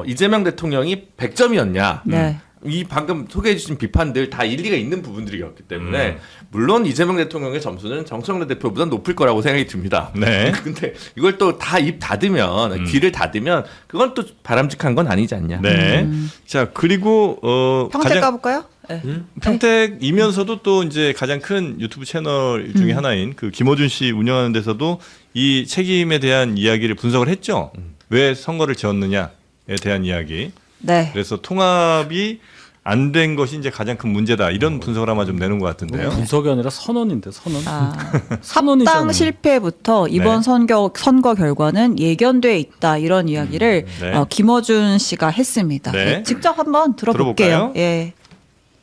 이재명 대통령이 100점이었냐 네. 이 방금 소개해 주신 비판들 다 일리가 있는 부분들이었기 때문에 물론 이재명 대통령의 점수는 정청래 대표보다 높을 거라고 생각이 듭니다. 네. 근데 이걸 또 다 입 닫으면 귀를 닫으면 그건 또 바람직한 건 아니지 않냐. 네. 자, 그리고 평택 가볼까요? 네. 평택이면서도 또 이제 가장 큰 유튜브 채널 중에 하나인 그 김어준 씨 운영하는 데서도 이 책임에 대한 이야기를 분석을 했죠. 왜 선거를 지었느냐에 대한 이야기. 네. 그래서 통합이 안 된 것이 이제 가장 큰 문제다. 이런 분석을 아마 좀 내는 것 같은데요. 분석이 아니라 선언인데 선언. 합당 선언이잖아요. 실패부터 이번 네. 선거 결과는 예견돼 있다 이런 이야기를 네. 김어준 씨가 했습니다. 네. 네, 직접 한번 들어볼게요. 들어볼까요? 예.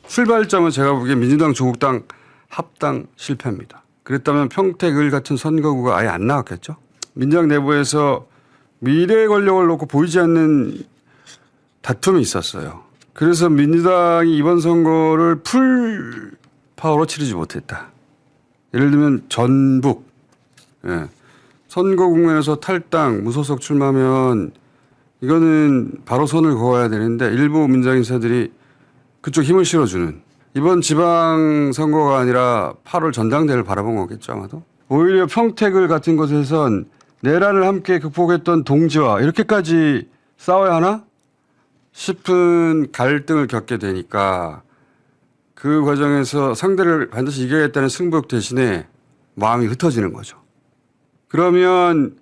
출발점은 제가 보기엔 민주당 조국당 합당 실패입니다. 그랬다면 평택을 같은 선거구가 아예 안 나왔겠죠. 민주당 내부에서 미래 권력을 놓고 보이지 않는 다툼이 있었어요. 그래서 민주당이 이번 선거를 풀 파워로 치르지 못했다. 예를 들면 전북 선거 국면에서 탈당 무소속 출마하면 이거는 바로 선을 그어야 되는데 일부 민주당 인사들이 그쪽 힘을 실어주는 이번 지방선거가 아니라 8월 전당대회를 바라본 거겠죠 아마도. 오히려 평택을 같은 곳에선 내란을 함께 극복했던 동지와 이렇게까지 싸워야 하나 싶은 갈등을 겪게 되니까 그 과정에서 상대를 반드시 이겨야겠다는 승부욕 대신에 마음이 흩어지는 거죠. 그러면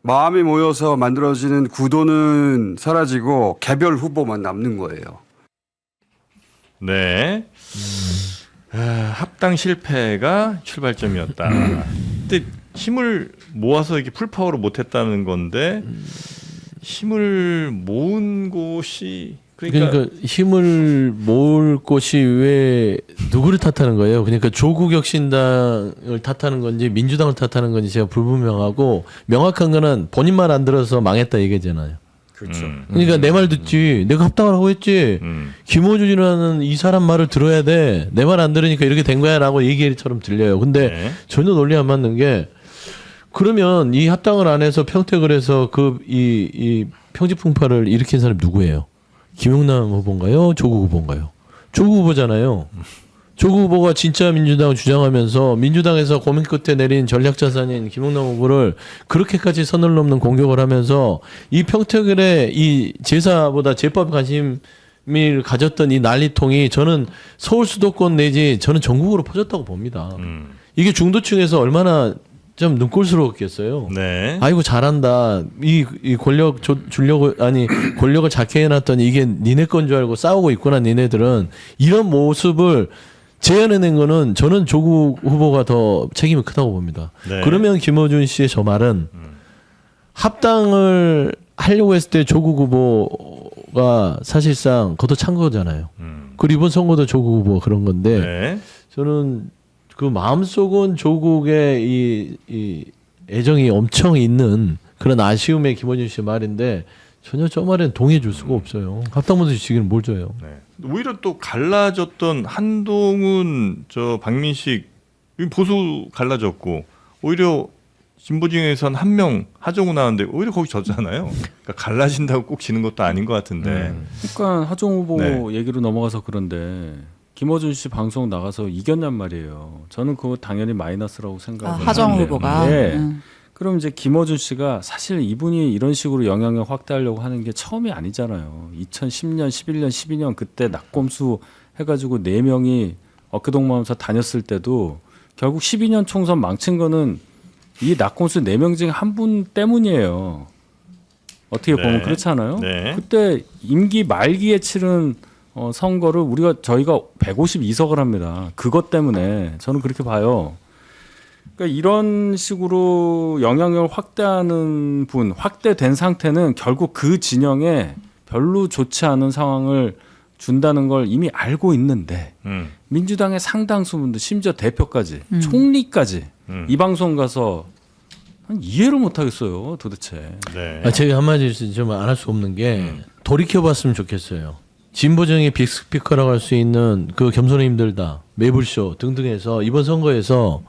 마음이 모여서 만들어지는 구도는 사라지고 개별 후보만 남는 거예요. 네. 합당 실패가 출발점이었다. 근데 힘을 모아서 이게 풀파워로 못했다는 건데 힘을 모은 곳이 그러니까 힘을 모을 곳이 왜 누구를 탓하는 거예요? 그러니까 조국혁신당을 탓하는 건지 민주당을 탓하는 건지 제가 불분명하고 명확한 거는 본인만 안 들어서 망했다 얘기잖아요. 그렇죠. 그러니까 내 말 듣지. 내가 합당하라고 했지. 김호준이라는 이 사람 말을 들어야 돼. 내 말 안 들으니까 이렇게 된 거야라고 얘기처럼 들려요. 근데 네. 전혀 논리 안 맞는 게 그러면 이 합당을 안 해서 평택을 해서 이 평지풍파를 일으킨 사람이 누구예요? 김용남 후보인가요? 조국 후보인가요? 조국 후보잖아요. 조국 후보가 진짜 민주당을 주장하면서 민주당에서 고민 끝에 내린 전략자산인 김용남 후보를 그렇게까지 선을 넘는 공격을 하면서 이 평택의 이 제사보다 제법 관심을 가졌던 이 난리통이 저는 서울 수도권 내지 저는 전국으로 퍼졌다고 봅니다. 이게 중도층에서 얼마나 좀 눈꼴스러웠겠어요. 네. 아이고 잘한다. 이 권력 주려고 아니 권력을 작해해놨더니 이게 니네 건 줄 알고 싸우고 있구나. 니네들은 이런 모습을 재현해낸 거는 저는 조국 후보가 더 책임이 크다고 봅니다. 네. 그러면 김어준 씨의 저 말은 합당을 하려고 했을 때 조국 후보가 사실상 걷어찬 거잖아요. 그리고 이번 선거도 조국 후보 그런 건데 네. 저는 그 마음속은 조국의 이 애정이 엄청 있는 그런 아쉬움의 김어준 씨의 말인데 전혀 저 말에는 동의해 줄 수가 없어요. 합당문서 지기는 뭘 줘요. 네. 오히려 또 갈라졌던 한동훈, 박민식 보수 갈라졌고 오히려 진보진영에선 한 명 하정우 나왔는데 오히려 거기 졌잖아요. 그러니까 갈라진다고 꼭 지는 것도 아닌 것 같은데. 그러니까 하정우 후보 네. 얘기로 넘어가서 그런데 김어준 씨 방송 나가서 이겼냔 말이에요. 저는 그거 당연히 마이너스라고 생각해요. 하정우 후보가. 네. 그럼 이제 김어준 씨가 사실 이분이 이런 식으로 영향력 확대하려고 하는 게 처음이 아니잖아요. 2010년, 11년, 12년 그때 낙검수 해가지고 4명이 어깨동무하면서 다녔을 때도 결국 12년 총선 망친 거는 이 낙검수 4명 중에 한 분 때문이에요. 어떻게 보면 네. 그렇잖아요. 네. 그때 임기 말기에 치른 선거를 저희가 152석을 합니다. 그것 때문에 저는 그렇게 봐요. 그러니까 이런 식으로 영향력을 확대하는 분, 확대된 상태는 결국 그 진영에 별로 좋지 않은 상황을 준다는 걸 이미 알고 있는데 민주당의 상당수 분들, 심지어 대표까지, 총리까지 이 방송 가서 이해를 못 하겠어요, 도대체. 네. 제가 한마디 좀 안 할 수 없는 게 돌이켜봤으면 좋겠어요. 진보정의 빅스피커라고 할 수 있는 그 겸손에 힘들다, 매불쇼 등등해서 이번 선거에서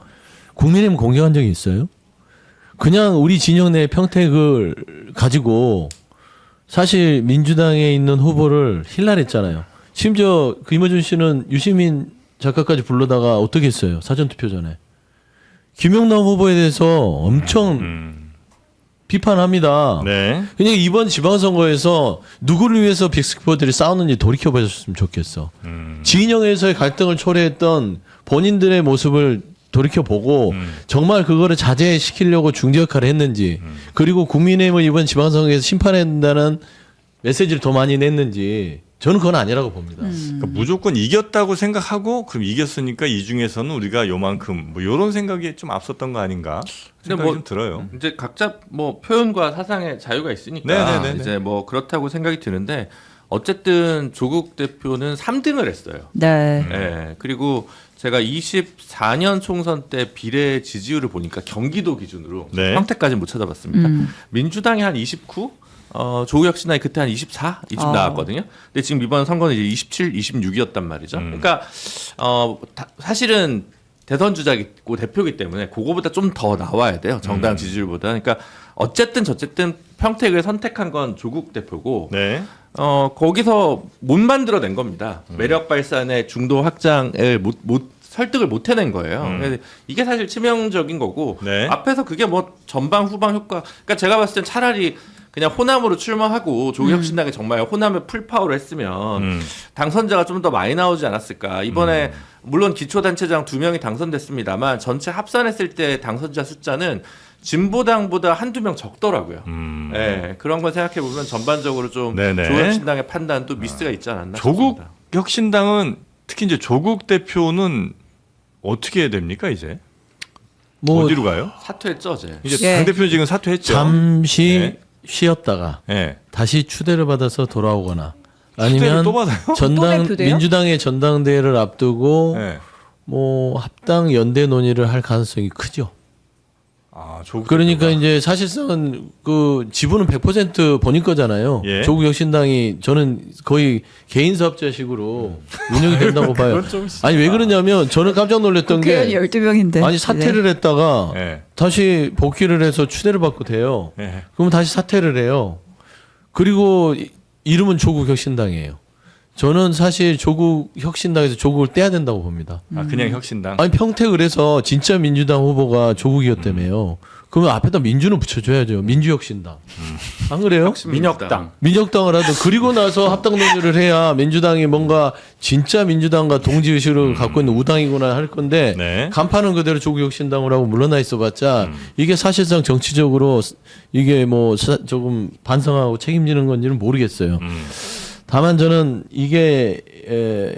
국민의힘 공격한 적이 있어요? 그냥 우리 진영 내 평택을 가지고 사실 민주당에 있는 후보를 힐날했잖아요. 심지어 김어준 씨는 유시민 작가까지 불러다가 어떻게 했어요? 사전투표 전에. 김용남 후보에 대해서 엄청 비판합니다. 네. 그냥 이번 지방선거에서 누구를 위해서 빅스피커들이 싸우는지 돌이켜보셨으면 좋겠어. 진영에서의 갈등을 초래했던 본인들의 모습을 돌이켜보고 정말 그거를 자제시키려고 중재 역할을 했는지 그리고 국민의힘을 이번 지방선거에서 심판해야 된다는 메시지를 더 많이 냈는지 저는 그건 아니라고 봅니다. 그러니까 무조건 이겼다고 생각하고 그럼 이겼으니까 이 중에서는 우리가 요만큼 뭐 이런 생각이 좀 앞섰던 거 아닌가 생각이 좀 들어요. 이제 각자 뭐 표현과 사상의 자유가 있으니까 네네네네. 이제 뭐 그렇다고 생각이 드는데 어쨌든 조국 대표는 3등을 했어요. 네. 네. 그리고 제가 24년 총선 때 비례 지지율을 보니까 경기도 기준으로 네. 평택까지는 못 찾아봤습니다. 민주당이 한 29, 조국혁신당이 그때 한 24 이쯤 나왔거든요. 근데 지금 이번 선거는 이제 27, 26이었단 말이죠. 그러니까 사실은 대선 주자이고 대표이기 때문에 그거보다 좀 더 나와야 돼요. 정당 지지율보다. 그러니까 어쨌든 평택을 선택한 건 조국 대표고 네. 거기서 못 만들어낸 겁니다. 매력 발산의 중도 확장을 설득을 못 해낸 거예요. 그래서 이게 사실 치명적인 거고 네. 앞에서 그게 뭐 전방 후방 효과. 그러니까 제가 봤을 땐 차라리 그냥 호남으로 출마하고 조국혁신당이 정말 호남을 풀파워로 했으면 당선자가 좀 더 많이 나오지 않았을까. 이번에 물론 기초단체장 2명이 당선됐습니다만 전체 합산했을 때 당선자 숫자는 진보당보다 한두 명 적더라고요. 네, 그런 걸 생각해 보면 전반적으로 좀 네네. 조국혁신당의 판단도 미스가 있지 않았나 조국 싶습니다. 혁신당은 특히 이제 조국 대표는 어떻게 해야 됩니까 이제? 뭐 어디로 가요? 사퇴했죠, 어제. 이제 예. 당 대표는 지금 사퇴했죠. 잠시 네. 쉬었다가 예. 다시 추대를 받아서 돌아오거나 추대를 아니면 또 받아요? 전당 대표돼요? 민주당의 전당대회를 앞두고 예. 뭐 합당 연대 논의를 할 가능성이 크죠. 아, 조국 그러니까 대표가. 이제 사실상은 그 지분은 100% 본인 거잖아요. 예. 조국혁신당이 저는 거의 개인 사업자식으로 운영이 된다고 봐요. 그건 좀 아니 왜 그러냐면 저는 깜짝 놀랐던 국회의원이 게 12명인데. 아니 사퇴를 했다가 예. 다시 복귀를 해서 추대를 받고 돼요. 예. 그러면 다시 사퇴를 해요. 그리고 이름은 조국혁신당이에요. 저는 사실 조국혁신당에서 조국을 떼야 된다고 봅니다. 아, 그냥 혁신당. 아니 평택을 해서 진짜 민주당 후보가 조국이었다며요. 그러면 앞에다 민주는 붙여줘야죠. 민주혁신당. 안 그래요? 민혁당. 민혁당을 하든 그리고 나서 합당 논의를 해야 민주당이 뭔가 진짜 민주당과 동지의식을 갖고 있는 우당이구나 할 건데 네. 간판은 그대로 조국혁신당으로 하고 물러나 있어봤자 이게 사실상 정치적으로 이게 뭐 조금 반성하고 책임지는 건지는 모르겠어요. 다만 저는 이게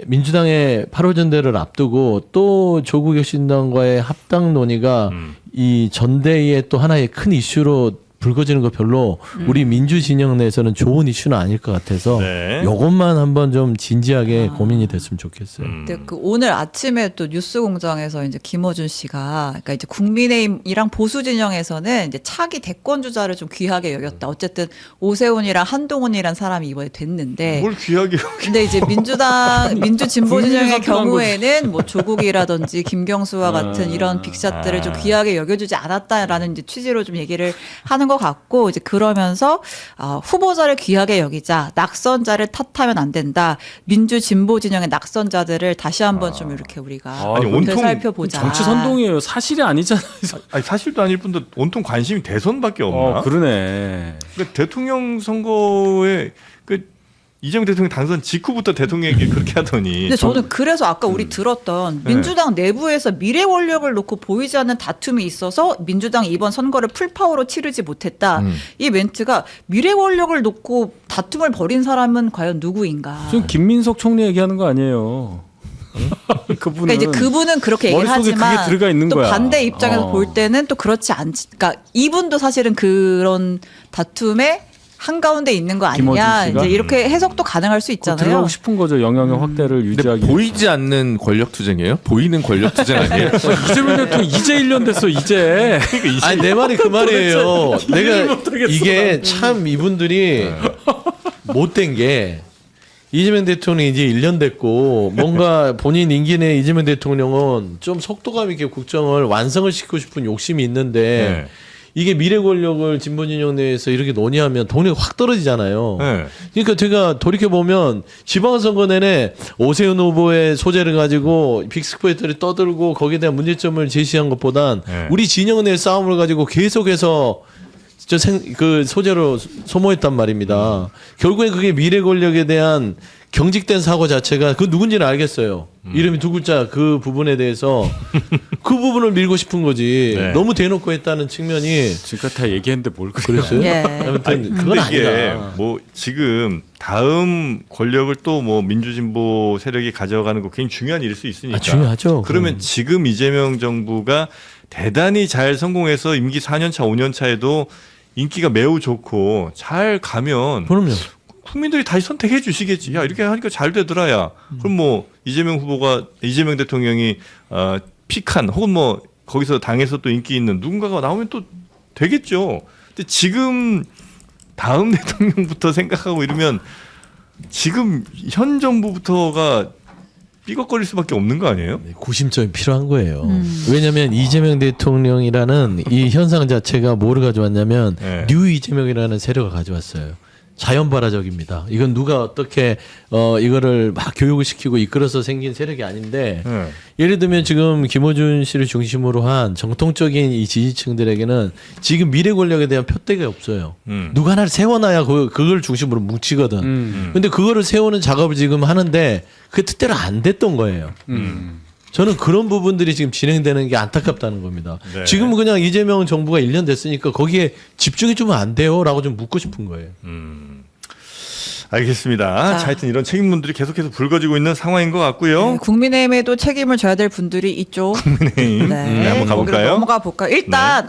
민주당의 8월 전대를 앞두고 또 조국혁신당과의 합당 논의가 이 전대의 또 하나의 큰 이슈로 불거지는 거 별로 우리 민주 진영 내에서는 좋은 이슈는 아닐 것 같아서 네. 요것만 한번 좀 진지하게 고민이 됐으면 좋겠어요. 근데 그 오늘 아침에 또 뉴스공장에서 이제 김어준 씨가 그러니까 이제 국민의힘이랑 보수 진영에서는 이제 차기 대권 주자를 좀 귀하게 여겼다. 어쨌든 오세훈이랑 한동훈이란 사람이 이번에 됐는데. 뭘 귀하게 근데 이제 민주 진보 국민이 진영의 선택한 경우에는 뭐 조국이라든지 김경수와 같은 이런 빅샷들을 좀 귀하게 여겨주지 않았다라는 이제 취지로 좀 얘기를 하는 것 같고 이제 그러면서 후보자를 귀하게 여기자 낙선자를 탓하면 안 된다. 민주 진보 진영의 낙선자들을 다시 한번 좀 이렇게 우리가 아니, 온통 되살펴보자. 정치 선동이에요. 사실이 아니잖아요. 아니 사실도 아닐 뿐더 온통 관심이 대선밖에 없나? 그러네. 그러니까 대통령 선거에 그 이재명 대통령 당선 직후부터 대통령에게 그렇게 하더니. 근데 저는 그래서 아까 우리 들었던 민주당 내부에서 미래 권력을 놓고 보이지 않는 다툼이 있어서 민주당이 이번 선거를 풀파워로 치르지 못했다. 이 멘트가 미래 권력을 놓고 다툼을 벌인 사람은 과연 누구인가? 지금 김민석 총리 얘기하는 거 아니에요. 그분은 그러니까 이제 그분은 그렇게 얘기를 머릿속에 하지만 그게 들어가 있는 또 거야. 반대 입장에서 볼 때는 또 그렇지 않지. 그러니까 이분도 사실은 그런 다툼에 한가운데 있는 거 아니냐. 김어준 씨가? 이제 이렇게 해석도 가능할 수 있잖아요. 들어가고 싶은 거죠. 영향의 확대를 유지하기. 근데 보이지 않는 권력 투쟁이에요? 보이는 권력 투쟁 아니에요? 이재명 대통령 이제 1년 됐어. 이제. 아니 내 말이 그 말이에요. 내가 못하겠어, 이게 나는. 참 이분들이 못된 게 이재명 대통령이 이제 1년 됐고 뭔가 본인 임기 내에 이재명 대통령은 좀 속도감 있게 국정을 완성을 시키고 싶은 욕심이 있는데 네. 이게 미래 권력을 진보 진영 내에서 이렇게 논의하면 동력이 확 떨어지잖아요. 네. 그러니까 제가 돌이켜 보면 지방선거 내내 오세훈 후보의 소재를 가지고 빅스포에들이 떠들고 거기에 대한 문제점을 제시한 것보단 네. 우리 진영 내 싸움을 가지고 계속해서 그 소재로 소모했단 말입니다. 결국엔 그게 미래 권력에 대한 경직된 사고 자체가 그 누군지는 알겠어요. 이름이 두 글자 그 부분에 대해서 그 부분을 밀고 싶은 거지. 네. 너무 대놓고 했다는 측면이 지금까지 다 얘기했는데 뭘 그래요? 그랬어요. 예. 아무튼 그건 근데 이게 아니다. 뭐 지금 다음 권력을 또 뭐 민주진보 세력이 가져가는 거 굉장히 중요한 일일 수 있으니까. 중요하죠. 그러면 지금 이재명 정부가 대단히 잘 성공해서 임기 4년차, 5년차에도 인기가 매우 좋고 잘 가면 그럼요. 국민들이 다시 선택해 주시겠지. 야 이렇게 하니까 잘 되더라. 야 그럼 뭐 이재명 대통령이 픽한 혹은 뭐 거기서 당에서 또 인기 있는 누군가가 나오면 또 되겠죠. 근데 지금 다음 대통령부터 생각하고 이러면 지금 현 정부부터가 삐걱거릴 수밖에 없는 거 아니에요? 구심점이 필요한 거예요. 왜냐하면 이재명 대통령이라는 이 현상 자체가 뭐를 가져왔냐면 네. 뉴 이재명이라는 세력을 가져왔어요. 자연발화적입니다. 이건 누가 어떻게 이거를 막 교육을 시키고 이끌어서 생긴 세력이 아닌데 예를 들면 지금 김어준 씨를 중심으로 한 정통적인 이 지지층들에게는 지금 미래 권력에 대한 표대가 없어요. 누가 하나를 세워놔야 그걸 중심으로 뭉치거든. 근데 그거를 세우는 작업을 지금 하는데 그게 뜻대로 안 됐던 거예요. 저는 그런 부분들이 지금 진행되는 게 안타깝다는 겁니다. 네. 지금은 그냥 이재명 정부가 1년 됐으니까 거기에 집중해 주면 안 돼요? 라고 좀 묻고 싶은 거예요. 알겠습니다. 자, 하여튼 이런 책임론들이 계속해서 불거지고 있는 상황인 것 같고요. 네, 국민의힘에도 책임을 져야 될 분들이 있죠. 국민의힘. 네, 한번 가볼까요? 거기로 넘어가 볼까요? 일단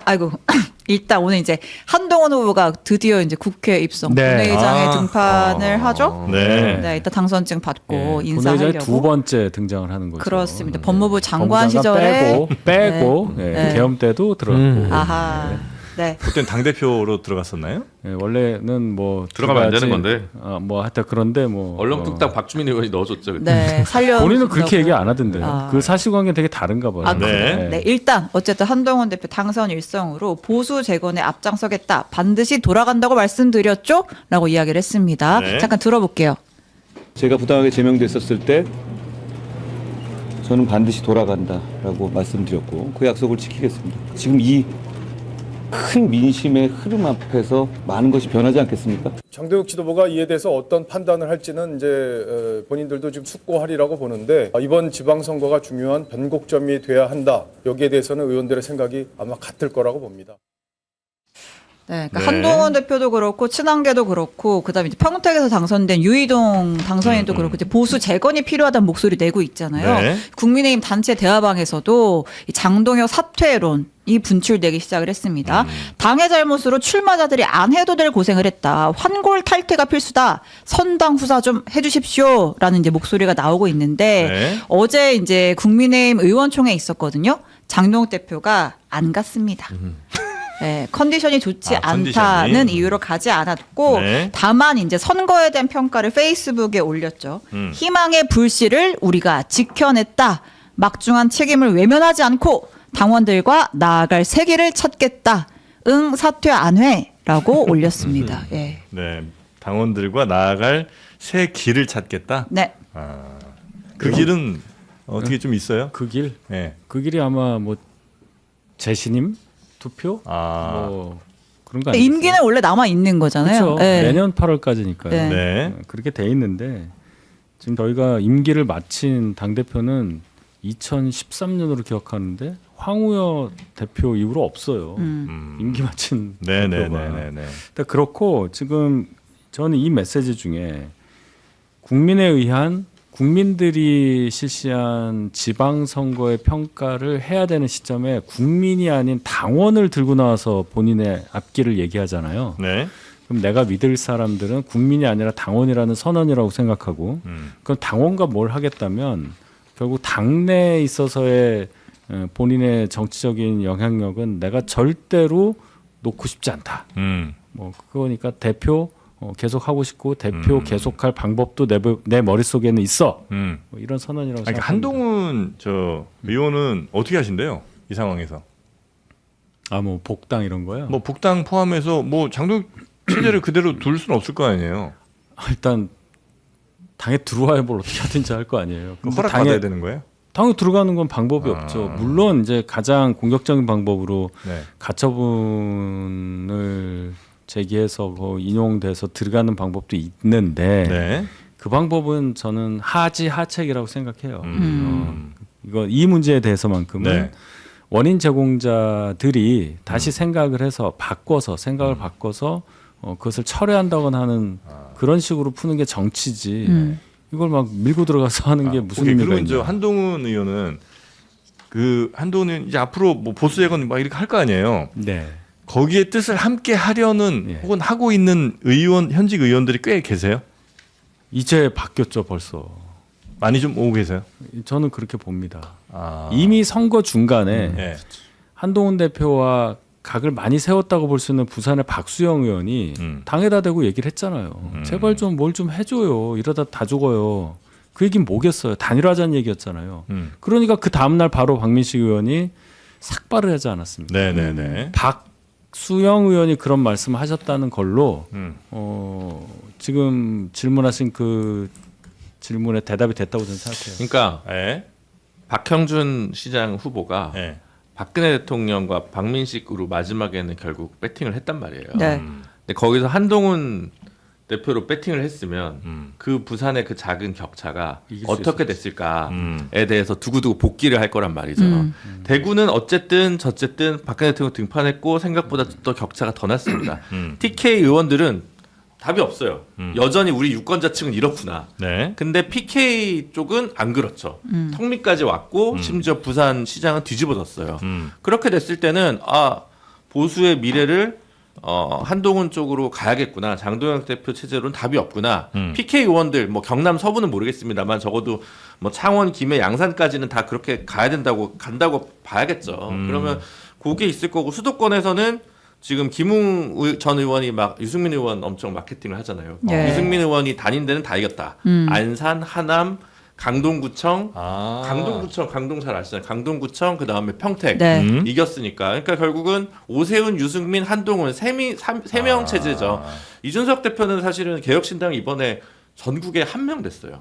일단 오늘 이제 한동훈 후보가 드디어 이제 국회 입성, 네. 본회의장에 등판을 하죠. 네. 네, 일단 당선증 받고 예, 인사하려고. 본회의장에 두 번째 등장을 하는 거죠. 그렇습니다. 법무부 장관 법무부 시절에 빼고 네. 예, 네. 계엄 때도 들어갔고. 아하. 네. 그때는 당대표로 들어갔었나요? 예, 원래는 뭐 들어가면 안 되는 들어가야지. 건데. 뭐 하여튼 그런데 뭐 얼렁뚱땅 박주민 의원이 넣어줬죠. 그때. 네, 살려. 본인은 그렇게 얘기 안 하던데요. 아. 그 사실관계 되게 다른가 봐요. 아, 네. 그래요? 네, 일단 어쨌든 한동훈 대표 당선 일성으로 보수 재건에 앞장서겠다. 반드시 돌아간다고 말씀드렸죠? 라고 이야기를 했습니다. 네. 잠깐 들어볼게요. 제가 부당하게 제명됐었을 때 저는 반드시 돌아간다라고 말씀드렸고 그 약속을 지키겠습니다. 지금 이 큰 민심의 흐름 앞에서 많은 것이 변하지 않겠습니까? 장동혁 지도부가 이에 대해서 어떤 판단을 할지는 이제 본인들도 지금 숙고하리라고 보는데 이번 지방선거가 중요한 변곡점이 돼야 한다. 여기에 대해서는 의원들의 생각이 아마 같을 거라고 봅니다. 네, 그러니까 네. 한동훈 대표도 그렇고 친한계도 그렇고 그다음에 이제 평택에서 당선된 유이동 당선인도 그렇고 이제 보수 재건이 필요하다는 목소리 내고 있잖아요. 네. 국민의힘 단체 대화방에서도 이 장동혁 사퇴론이 분출되기 시작을 했습니다. 당의 잘못으로 출마자들이 안 해도 될 고생을 했다. 환골 탈퇴가 필수다. 선당 후사 좀 해주십시오라는 이제 목소리가 나오고 있는데 네. 어제 이제 국민의힘 의원총회 있었거든요. 장동혁 대표가 안 갔습니다. 네, 컨디션이 좋지 않다는 컨디션이. 이유로 가지 않았고 네. 다만 이제 선거에 대한 평가를 페이스북에 올렸죠. 희망의 불씨를 우리가 지켜냈다. 막중한 책임을 외면하지 않고 당원들과 나아갈 세기를 찾겠다. 응 사퇴 안 해라고 올렸습니다. 예. 네. 당원들과 나아갈 새 길을 찾겠다. 네. 그 길은 어떻게 좀 있어요? 그 길? 네. 그 길이 아마 뭐 재신임 투표 뭐 그런 거 아니에요? 임기는 원래 남아 있는 거잖아요. 그렇죠. 네. 내년 8월까지니까요. 네. 네. 그렇게 돼 있는데 지금 저희가 임기를 마친 당 대표는 2013년으로 기억하는데 황우여 대표 이후로 없어요. 임기 마친 대표가. 네네네네. 그렇고 지금 저는 이 메시지 중에 국민에 의한 국민들이 실시한 지방선거의 평가를 해야 되는 시점에 국민이 아닌 당원을 들고 나와서 본인의 앞길을 얘기하잖아요. 네. 그럼 내가 믿을 사람들은 국민이 아니라 당원이라는 선언이라고 생각하고 그럼 당원과 뭘 하겠다면 결국 당내에 있어서의 본인의 정치적인 영향력은 내가 절대로 놓고 싶지 않다. 뭐 그거니까 대표 계속 하고 싶고 대표 계속할 방법도 내 머릿속에는 있어. 뭐 이런 선언이라고 그러니까 생각합니다. 한동훈 의원은 어떻게 하신대요? 이 상황에서. 뭐 복당 이런 거요? 뭐 복당 포함해서 뭐 장동혁 체제를 그대로 둘 수는 없을 거 아니에요. 일단 당에 들어와야 뭘 어떻게 하든지 할 거 아니에요. 근데 허락 받아야 되는 거예요? 당에 들어가는 건 방법이 없죠. 물론 이제 가장 공격적인 방법으로 네. 가처분을 제기해서 인용돼서 들어가는 방법도 있는데 네. 그 방법은 저는 하책이라고 생각해요. 이 문제에 대해서만큼은 네. 원인 제공자들이 다시 생각을 해서 생각을 바꿔서 그것을 철회한다거나 하는 그런 식으로 푸는 게 정치지. 이걸 막 밀고 들어가서 하는 게 무슨 의미가 그러면 있냐. 한동훈 의원은 한동훈은 이제 앞으로 뭐 보수 재건 막 이렇게 할 거 아니에요. 네. 거기에 뜻을 함께 하려는 혹은 하고 있는 현직 의원들이 꽤 계세요? 이제 바뀌었죠, 벌써. 많이 좀 오고 계세요? 저는 그렇게 봅니다. 이미 선거 중간에 네. 한동훈 대표와 각을 많이 세웠다고 볼 수 있는 부산의 박수영 의원이 당에다 대고 얘기를 했잖아요. 제발 좀 뭘 좀 해줘요. 이러다 다 죽어요. 그 얘기는 뭐겠어요. 단일화하자는 얘기였잖아요. 그러니까 그 다음날 바로 박민식 의원이 삭발을 하지 않았습니까? 네네네. 박수영 의원이 그런 말씀을 하셨다는 걸로 음. 지금 질문하신 그 질문에 대답이 됐다고 저는 생각해요. 그러니까 예. 박형준 시장 후보가 예. 박근혜 대통령과 박민식으로 마지막에는 결국 배팅을 했단 말이에요. 네. 근데 거기서 한동훈 대표로 배팅을 했으면 음. 그 부산의 그 작은 격차가 이길 수 어떻게 있었지. 됐을까에 음. 대해서 두고두고 복귀를 할 거란 말이죠. 대구는 어쨌든 저쨌든 박근혜 대통령 등판했고 생각보다 또 격차가 더 났습니다. TK 의원들은 답이 없어요. 여전히 우리 유권자 층은 이렇구나. 네. 근데 PK 쪽은 안 그렇죠. 턱밑까지 왔고 심지어 부산 시장은 뒤집어졌어요. 그렇게 됐을 때는 보수의 미래를 한동훈 쪽으로 가야겠구나. 장동영 대표 체제로는 답이 없구나. PK 의원들 뭐 경남 서부는 모르겠습니다만 적어도 뭐 창원, 김해, 양산까지는 다 그렇게 간다고 봐야겠죠. 그러면 그게 있을 거고 수도권에서는 지금 김웅 전 의원이 막 유승민 의원 엄청 마케팅을 하잖아요. 네. 유승민 의원이 다닌 데는 다 이겼다. 안산, 하남, 강동구청, 강동 잘 아시잖아요. 강동구청 그다음에 평택 네. 이겼으니까. 그러니까 결국은 오세훈, 유승민, 한동훈 세 명 체제죠. 이준석 대표는 사실은 개혁신당 이번에 전국에 한 명 됐어요.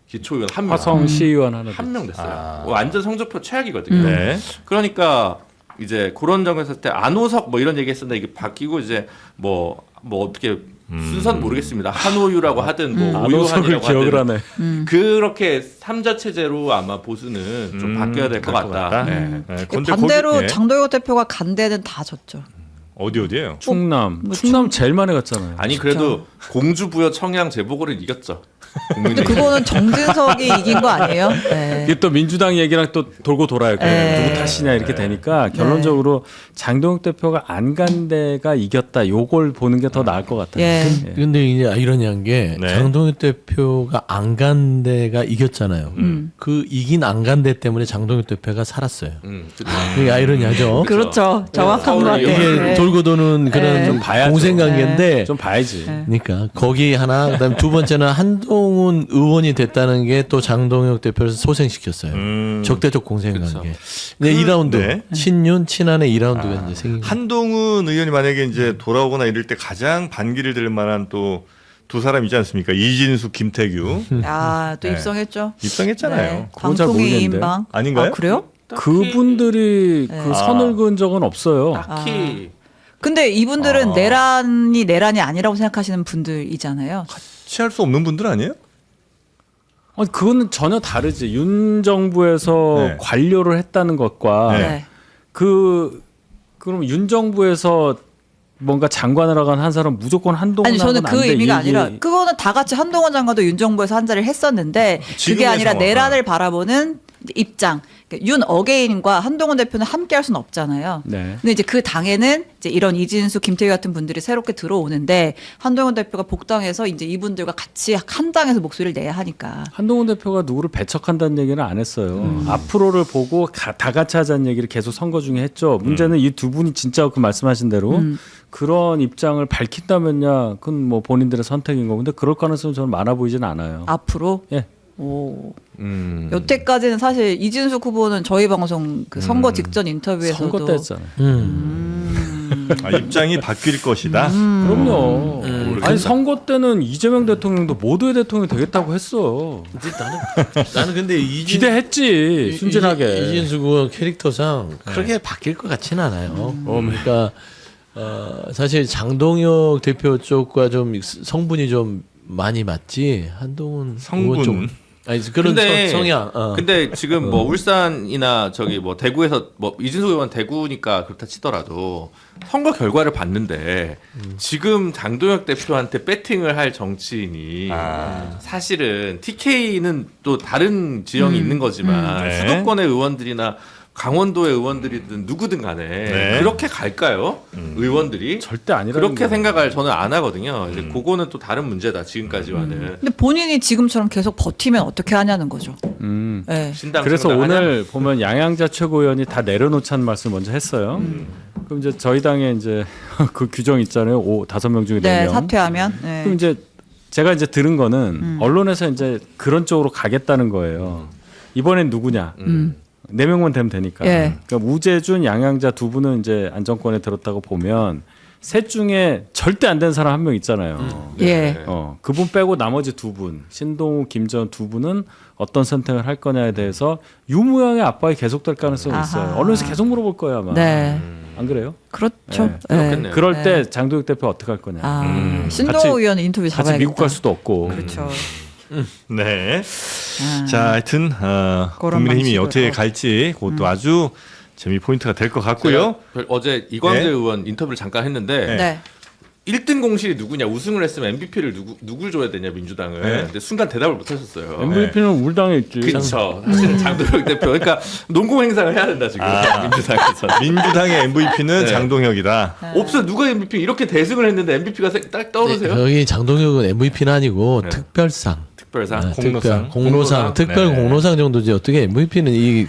기초의원 한 명. 화성 시의원 하나 한 명 됐어요. 완전 성적표 최악이거든요. 네. 그러니까 이제 그런 점에서 때 안호석 뭐 이런 얘기했었는데 이게 바뀌고 이제 뭐 어떻게 순서는 모르겠습니다. 한호유라고 하든 뭐 안호석을 오유한이라고 기억을 하든 하네. 그렇게 삼자 체제로 아마 보수는 좀 바뀌어야 될 것 같다. 네. 네. 근데 반대로 거기- 예. 장도영 대표가 간 데는 다 졌죠. 어디예요? 충남 뭐 충남 제일 많이 갔잖아요. 아니 그래도 공주부여 청양 재보궐을 이겼죠. 근데 그거는 정진석이 이긴 거 아니에요? 네. 이게 또 민주당 얘기랑 또 돌고 돌아요. 네. 누구 탓이냐 이렇게 되니까 결론적으로 장동혁 대표가 안 간 데가 이겼다. 요걸 보는 게 더 나을 것 같아요. 예. 근데 이제 아이러니한 게 네. 장동혁 대표가 안 간 데가 이겼잖아요. 그 이긴 안 간 데 때문에 장동혁 대표가 살았어요. 그게 아이러니하죠. 그렇죠. 정확한 것 서울을 같아요. 이게 네. 돌고 도는 그런 네. 좀 봐야죠. 공생관계인데 좀 봐야지. 그러니까 거기 하나 그다음에 두 번째는 한동훈 의원이 됐다는 게 또 장동혁 대표를 소생시켰어요. 적대적 공생관계. 네, 2라운드 네. 친윤 친한의 2라운드가 이제 생긴 거예요. 한동훈 의원이 만약에 이제 돌아오거나 이럴 때 가장 반기를 들 만한 또 두 사람 있지 않습니까? 이진숙, 김태규 또 네. 입성했죠. 입성했잖아요. 네. 그건 잘 방통위 모르겠는데. 2인방. 아닌가요? 그래요? 그분들이 그 선을 그은 적은 없어요. 딱히 근데 이분들은 내란이 아니라고 생각하시는 분들이잖아요. 취할 수 없는 분들 아니에요? 그거는 전혀 다르지. 윤 정부에서 네. 관료를 했다는 것과 네. 그럼 윤 정부에서 뭔가 장관을 하건 한 사람 무조건 한동훈 아니 저는 하건 그 안 돼. 의미가 이 아니라 얘기. 그거는 다 같이 한동훈 장관도 윤 정부에서 한 자리를 했었는데 그게 지금의 아니라 상황. 내란을 바라보는 입장. 그러니까 윤 어게인과 한동훈 대표는 함께 할 수는 없잖아요. 네. 근데 이제 그 당에는 이제 이런 이진수, 김태규 같은 분들이 새롭게 들어오는데 한동훈 대표가 복당해서 이제 이분들과 같이 한 당에서 목소리를 내야 하니까. 한동훈 대표가 누구를 배척한다는 얘기는 안 했어요. 앞으로를 보고 다 같이 하자는 얘기를 계속 선거 중에 했죠. 문제는 이 두 분이 진짜 그 말씀하신 대로 그런 입장을 밝힌다면야 그건 뭐 본인들의 선택인 거고 근데 그럴 가능성은 저는 많아 보이진 않아요. 앞으로 예. 오. 여태까지는 사실 이진숙 후보는 저희 방송 그 선거 직전 인터뷰에서도 선거 때였잖아요. 입장이 바뀔 것이다. 그럼요. 아니 선거 때는 이재명 대통령도 모두의 대통령이 되겠다고 했어. 나는 근데 기대했지 순진하게. 이진숙 의원 캐릭터상 크게 바뀔 것 같지는 않아요. 그러니까 사실 장동혁 대표 쪽과 좀 성분이 좀 많이 맞지 한동훈 의원 쪽 아니 그런 성향. 근데 지금 뭐 울산이나 저기 뭐 대구에서 뭐 이진숙 의원 대구니까 그렇다 치더라도 선거 결과를 봤는데 지금 장동혁 대표한테 배팅을 할 정치인이 사실은 TK는 또 다른 지형이 있는 거지만 네. 수도권의 의원들이나 강원도의 의원들이든 누구든 간에 네. 그렇게 갈까요? 의원들이 절대 아니라는 그렇게 거예요. 생각을 저는 안 하거든요. 이제 그거는 또 다른 문제다 지금까지와는. 근데 본인이 지금처럼 계속 버티면 어떻게 하냐는 거죠. 네. 신당 그래서 생각하냐? 오늘 보면 양양자 최고위원이 다 내려놓자는 말씀 먼저 했어요. 그럼 이제 저희 당에 이제 그 규정 있잖아요. 5명 중에 4명. 네, 사퇴하면. 네. 그럼 이제 제가 이제 들은 거는 언론에서 이제 그런 쪽으로 가겠다는 거예요. 이번엔 누구냐? 4명만 되면 되니까. 예. 그러니까 우재준, 양양자 두 분은 이제 안정권에 들었다고 보면 셋 중에 절대 안 된 사람 한 명 있잖아요. 예. 그분 빼고 나머지 두 분, 신동우, 김전 두 분은 어떤 선택을 할 거냐에 대해서 유무형의 압박이 계속될 가능성이 아하. 있어요. 언론에서 계속 물어볼 거예요 아마. 네. 안 그래요? 그렇죠. 네. 네. 그럴 때 장도혁 대표 어떻게 할 거냐. 신동호 같이- 의원 인터뷰 같이 잡아야겠다. 미국 갈 수도 없고. 그렇죠. 네. 자, 하여튼 그런 국민의힘이 방식으로. 어떻게 갈지 그것도 아주 재미 포인트가 될 것 같고요. 어제 이광재 네. 의원 인터뷰를 잠깐 했는데 네. 1등 공실이 누구냐, 우승을 했으면 MVP를 누굴 줘야 되냐 민주당을. 네. 근데 순간 대답을 못 하셨어요. MVP는 우리 당에 있지. 그렇죠. 사실은 장도혁 대표. 그러니까 농공 행사를 해야 된다 지금 민주당에서. 민주당의 MVP는 네. 장동혁이다. 없어 누가 MVP 이렇게 대승을 했는데 MVP가 딱 떠오르세요? 여기 장동혁은 MVP는 아니고 네. 특별상. 특별상, 공로상, 공로상. 특별 네. 공로상 정도지 어떻게 MVP는 이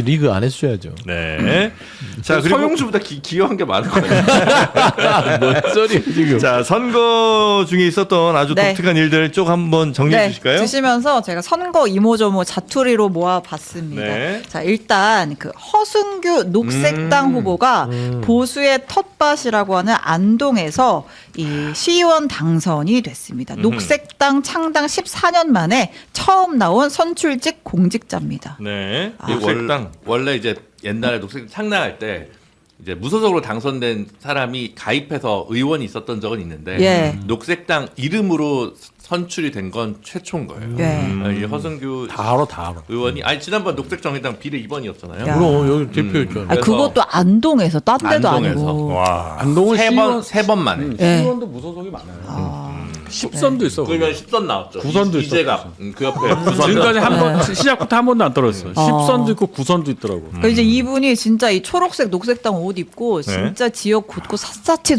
리그 안 해줘야죠. 네. 자, 그리고 서용주보다 기여한 게 많은 거예요. 뭔 소리 지금? 자, 선거 중에 있었던 아주 네. 독특한 일들 쪽 한번 정리해 네, 주실까요? 주시면서 제가 선거 이모저모 자투리로 모아봤습니다. 네. 자, 일단 그 허승규 녹색당 후보가 보수의 텃밭이라고 하는 안동에서 이 시의원 당선이 됐습니다. 녹색당 창당 14년 만에 처음 나온 선출직 공직자입니다. 네. 아. 녹색당. 원래 이제 옛날에 녹색 창당할 때 이제 무소속으로 당선된 사람이 가입해서 의원이 있었던 적은 있는데 예. 녹색당 이름으로 선출이 된 건 최초인 거예요. 예. 이 허승규 다 알아. 의원이 아니 지난번 녹색정의당 비례 2번이었잖아요. 야. 그럼 여기 대표였죠. 아, 그것도 안동에서 딴 데도 안동에서. 아니고. 와. 안동은 세번 만에. 예. 시의원도 무소속이 많아요. 10선도 있어. 그러면 10선 나왔죠. 9선도 이재갑 그 옆에 9선. 지금까지 한 번 시작부터 한 번도 안 떨어졌어요. 어. 10선도 있고 9선도 있더라고. 그러니까 이제 이분이 진짜 이 초록색 녹색당 옷 입고 진짜 지역 곳곳 샅샅이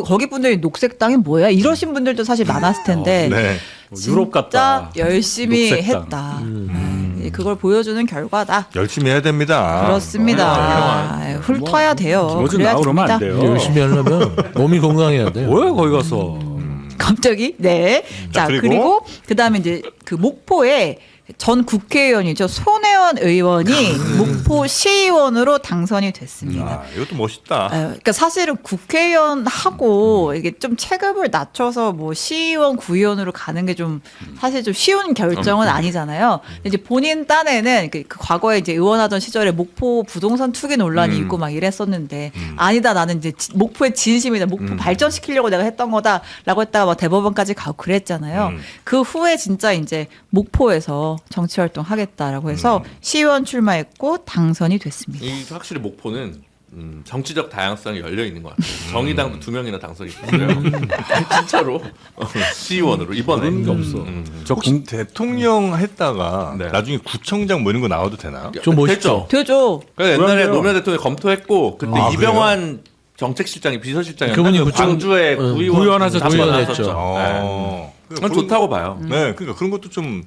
거기 분들이 녹색당이 뭐야 이러신 분들도 사실 많았을 텐데 네. 유럽 같다. 진짜 열심히 녹색당. 했다. 그걸 보여주는 결과다. 열심히 해야 됩니다. 그렇습니다. 아, 훑어야 돼요. 요즘 그래야 나오면 안 됩니다. 돼요. 열심히 하려면 몸이 건강해야 돼요. 뭐야 거기 가서. 갑자기 네. 자 그리고 그다음에 이제 그 목포에 전 국회의원이죠 손혜원 의원이 목포 시의원으로 당선이 됐습니다. 아, 이것도 멋있다. 그러니까 사실은 국회의원하고 이게 좀 체급을 낮춰서 뭐 시의원, 구의원으로 가는 게 좀 사실 좀 쉬운 결정은 아니잖아요. 근데 이제 본인 딴에는 그 과거에 이제 의원하던 시절에 목포 부동산 투기 논란이 있고 막 이랬었는데 아니다 나는 이제 목포의 진심이다. 목포 발전시키려고 내가 했던 거다라고 했다가 막 대법원까지 가고 그랬잖아요. 그 후에 진짜 이제 목포에서 정치 활동 하겠다라고 해서 시의원 출마했고 당선이 됐습니다. 이 확실히 목포는 정치적 다양성이 열려 있는 것 같아요. 정의당도 2명이나 당선이 됐어요. 진짜로 시의원으로 이번에 그런 게 없어. 혹시 대통령 했다가 네. 나중에 구청장 뭐 이런 거 나와도 되나요? 좀 멋있죠. 됐죠. 되죠. 그러니까 옛날에 그럼요. 노무현 대통령이 검토했고 그때 아, 이병환 정책실장이 비서실장이었나? 그분이 그 광주에 구의원하셨죠. 구의원하셨죠. 어. 그건 좋다고 봐요. 네, 그러니까 그런 것도 좀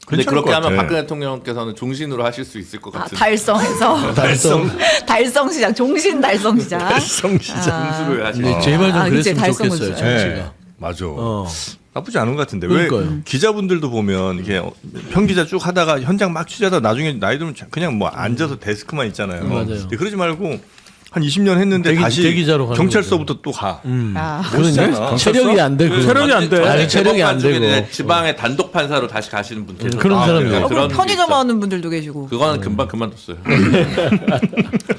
근데 괜찮을 그렇게 것 하면 같아. 박근혜 대통령께서는 종신으로 하실 수 있을 것 아, 같은 달성해서 달성시장 종신 달성시장 달성시장. 점수를 하시는. 근데 제발 좀 아, 그치, 그랬으면 달성을 좋겠어요. 줘요. 정치가. 네, 맞아. 어. 나쁘지 않은 것 같은데 그러니까요. 왜 기자분들도 보면 이게 평기자 쭉 하다가 현장 막 취재하다 나중에 나이 들면 그냥 뭐 앉아서 데스크만 있잖아요. 맞아요. 근데 그러지 말고 한 20년 했는데 다시 대기자로 가는 경찰서부터 또 가. 아. 멋있잖아. 체력이 안 돼. 그거. 체력이 안 돼. 아니, 체력이 안 되고. 지방의 단독 판사로 다시 가시는 분 계세요. 그런 사람이 그래요? 있어요. 그럼 게 편의점 있죠. 하는 분들도 계시고. 그거는 금방 그만뒀어요.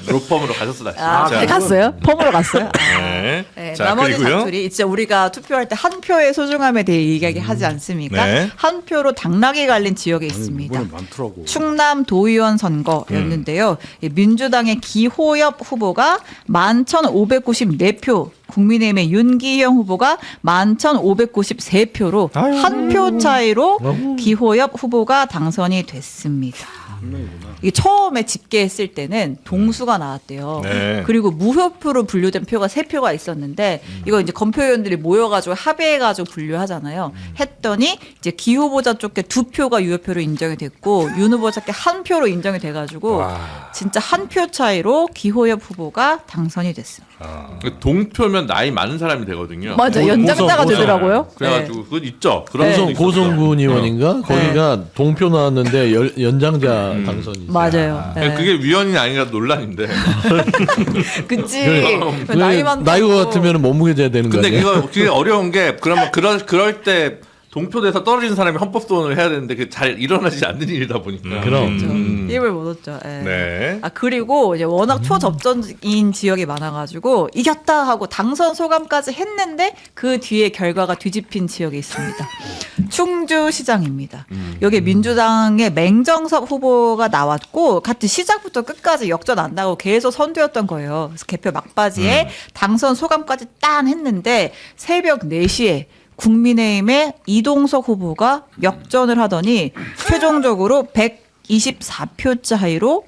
로펌으로 가셨어 다시. 아, 자. 갔어요? 펌으로 갔어요? 네. 네, 자, 나머지 그리고요. 사투리 진짜 우리가 투표할 때 한 표의 소중함에 대해 이야기하지 않습니까? 네. 한 표로 당락이 갈린 지역에 있습니다. 이번에 많더라고. 충남 도의원 선거였는데요. 민주당의 기호엽 후보가 11,594표, 국민의힘의 윤기영 후보가 11,593표로 한 표 차이로 기호엽 후보가 당선이 됐습니다. 이게 처음에 집계했을 때는 동수가 나왔대요. 네. 그리고 무효표로 분류된 표가 3표가 있었는데 이거 이제 검표위원들이 모여가지고 합의해가지고 분류하잖아요. 했더니 이제 기 후보자 쪽에 2표가 유효표로 인정이 됐고 윤 후보자께 1표로 인정이 돼가지고 진짜 한 표 차이로 기호엽 후보가 당선이 됐습니다. 동표면 나이 많은 사람이 되거든요. 맞아, 연장자가 되더라고요. 그래가지고 그건 있죠. 그런 네. 분도 있었어요. 고성군 의원인가 거기가 동표 나왔는데 연장자 당선이지. 맞아요. 네. 그게 위헌이 아니라 논란인데. 그치. 그래. 나이만 나이가 먹고. 같으면 몸무게 돼야 되는 거 근데 아니에요? 그거 되게 어려운 게 그러면 그럴 때 동표돼서 떨어진 사람이 헌법소원을 해야 되는데 그게 잘 일어나지 않는 일이다 보니까. 그럼. 힘을 못 얻죠. 예. 네. 아 그리고 이제 워낙 초접전인 지역이 많아가지고 이겼다 하고 당선 소감까지 했는데 그 뒤에 결과가 뒤집힌 지역이 있습니다. 충주시장입니다. 여기 민주당의 맹정섭 후보가 나왔고 같은 시작부터 끝까지 역전 안 나고 계속 선두였던 거예요. 그래서 개표 막바지에 당선 소감까지 딱 했는데 새벽 4시에 국민의힘의 이동석 후보가 역전을 하더니 최종적으로 124표 차이로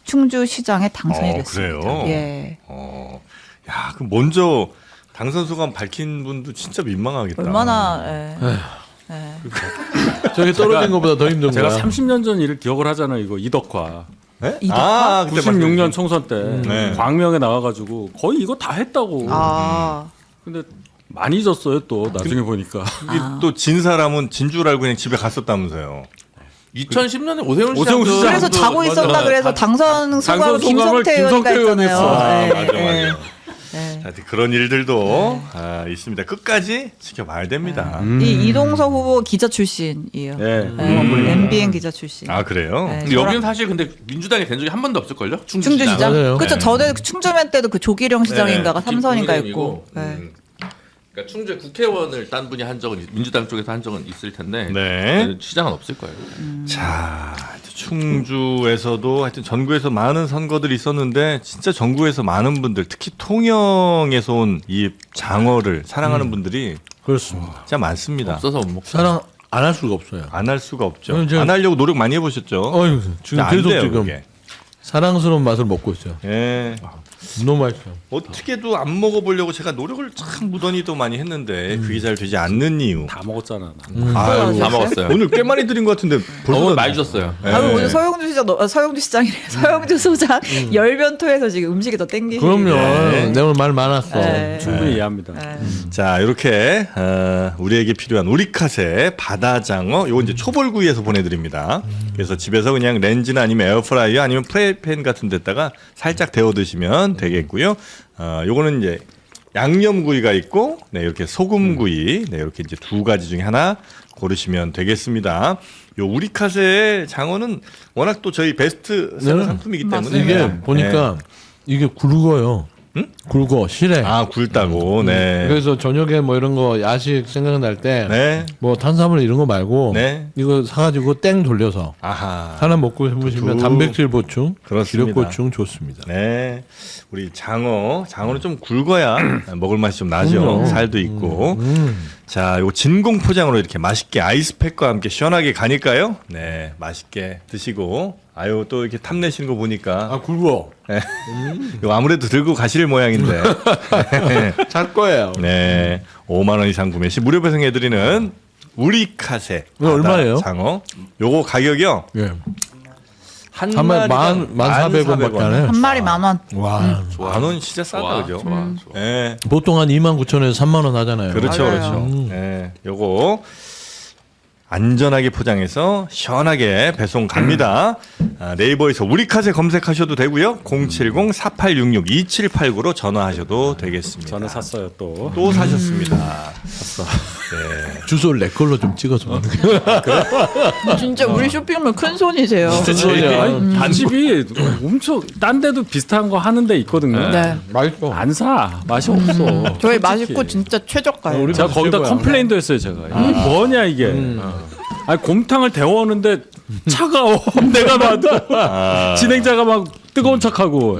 충주시장에 당선이 됐습니다. 그래요? 예. 야, 그럼 먼저 당선 소감 밝힌 분도 진짜 민망하겠다. 얼마나 예. 저기 떨어진 것보다 더 힘든 제가 거야. 30년 전 일을 기억을 하잖아요. 이거 이덕화. 네? 이덕화? 그때 96년 총선 때 네. 광명에 나와가지고 거의 이거 다 했다고. 근데 많이 졌어요 또 나중에 보니까. 또 진 사람은 진 줄 알고 그냥 집에 갔었다면서요. 2010년에 오세훈 오세훈 시장도 시장. 그래서 자고 있었다 그래서 당선 소감을 김성태 의원이가 의원이 했잖아요. 했어. 예, 맞아, 예. 맞아. 자, 그런 일들도 있습니다. 끝까지 지켜봐야 됩니다. 이 이동석 후보 기자 출신이에요. 네. MBN 기자 출신. 아, 그래요? 네, 근데 여기는 사실 근데 민주당이 된 적이 한 번도 없을걸요? 충주시장. 맞아요. 그렇죠. 네. 전에 충주맨 때도 그 조기령 시장인가가 네. 삼선인가 국민의힘이고. 있고. 네. 그러니까 충주에 국회의원을 딴 분이 한 적은 민주당 쪽에서 한 적은 있을 텐데 네. 시장은 없을 거예요. 자, 충주에서도 하여튼 전국에서 많은 선거들이 있었는데 진짜 전국에서 많은 분들 특히 통영에서 온 이 장어를 사랑하는 분들이 그렇습니다. 진짜 많습니다. 없어서 못 먹고. 사랑 안 할 수가 없어요. 안 할 수가 없죠. 그럼 안 하려고 노력 많이 해보셨죠? 어휴, 지금 안 계속 돼요, 지금 그게. 사랑스러운 맛을 먹고 있어요. 예. 너무 맛있어요. 어떻게도 안 먹어보려고 제가 노력을 참 무던히도 많이 했는데 그게 잘 되지 않는 이유. 다 먹었잖아. 아유, 다 먹었어요. 오늘 꽤 많이 드린 것 같은데 너무 많이 주셨어요. 예. 아, 오늘 서영주 시장이래. 서영주 소장 열변토해서 지금 음식이 더 땡기시네. 그럼요. 네. 내가 오늘 말 많았어. 네. 충분히 이해합니다. 자, 이렇게 우리에게 필요한 우리카세 바다장어 요거 이제 초벌구이에서 보내드립니다. 그래서 집에서 그냥 렌즈나 아니면 에어프라이어 아니면 프라이팬 같은 데다가 살짝 데워 드시면 되겠고요. 요거는 이제 양념구이가 있고, 네, 이렇게 소금구이, 네, 이렇게 이제 두 가지 중에 하나 고르시면 되겠습니다. 요 우리카세의 장어는 워낙 또 저희 베스트셀러 네. 상품이기 때문에 이게 보니까 이게 굵어요. 굵어 실해. 아, 굵다고. 네. 그래서 저녁에 뭐 이런 거 야식 생각날 때 뭐 네. 탄수화물 이런 거 말고 네. 이거 사가지고 땡 돌려서 아하. 하나 먹고 해보시면 두- 단백질 보충, 그렇습니다. 기력 보충 좋습니다. 네. 우리 장어는 좀 굵어야 먹을 맛이 좀 나죠. 그럼요. 살도 있고. 자, 요 진공 포장으로 이렇게 맛있게 아이스팩과 함께 시원하게 가니까요. 네, 맛있게 드시고. 아유, 또 이렇게 탐내시는 거 보니까. 아 굵어. 네. 요 아무래도 들고 가실 모양인데. 네. 잘 거예요. 네. 5만 원 이상 구매 시 무료 배송해드리는 우리카세. 이거 얼마예요? 장어. 요거 가격이요. 예. 한 한 마리 마리당 14,000원밖에 안 해. 한 마리 10,000원. 와. 만 원 진짜 싸다, 그죠? 좋아. 네. 보통 한 29,000원에서 3만 원 하잖아요. 그렇죠, 맞아요. 그렇죠. 네, 요거 안전하게 포장해서 시원하게 배송 갑니다. 네이버에서 우리카세 검색하셔도 되고요. 070-4866-2789로 전화하셔도 되겠습니다. 저는 샀어요 또. 또 사셨습니다. 주소를 내 걸로 좀 찍어서. 진짜 우리 쇼핑몰 큰 손이세요. 아니 단집이 엄청 딴 데도 비슷한 거 하는 데 있거든요. 네. 맛있어. 안 사. 맛이 없어. 저희 솔직히. 맛있고 진짜 최저가예요. 우리 제가 거기다 최고야. 컴플레인도 했어요 제가. 이게 뭐냐 이게. 아니 곰탕을 데워오는데 차가워. 내가 봐도 진행자가 막 뜨거운 척하고.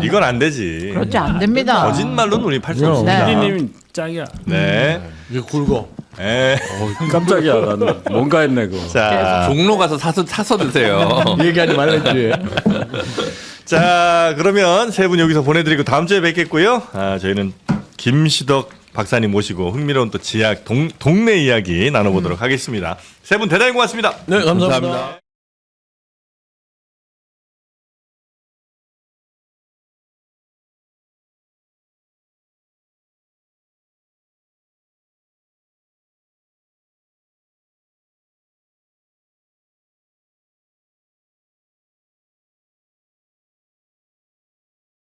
이건 안 되지. 그렇지 안 됩니다. 거짓말로는 우리 팔 수 네. 없습니다. PD님 짱이야. 네. 이게 굵어. 네. 깜짝이야 나는 뭔가 했네 그거. 자, 종로 가서 사서 드세요. 얘기하지 말랬지. 자, 그러면 세 분 여기서 보내드리고 다음 주에 뵙겠고요. 저희는 김시덕 박사님 모시고 흥미로운 또 지역 동네 이야기 나눠보도록 하겠습니다. 세 분 대단히 고맙습니다. 네, 감사합니다.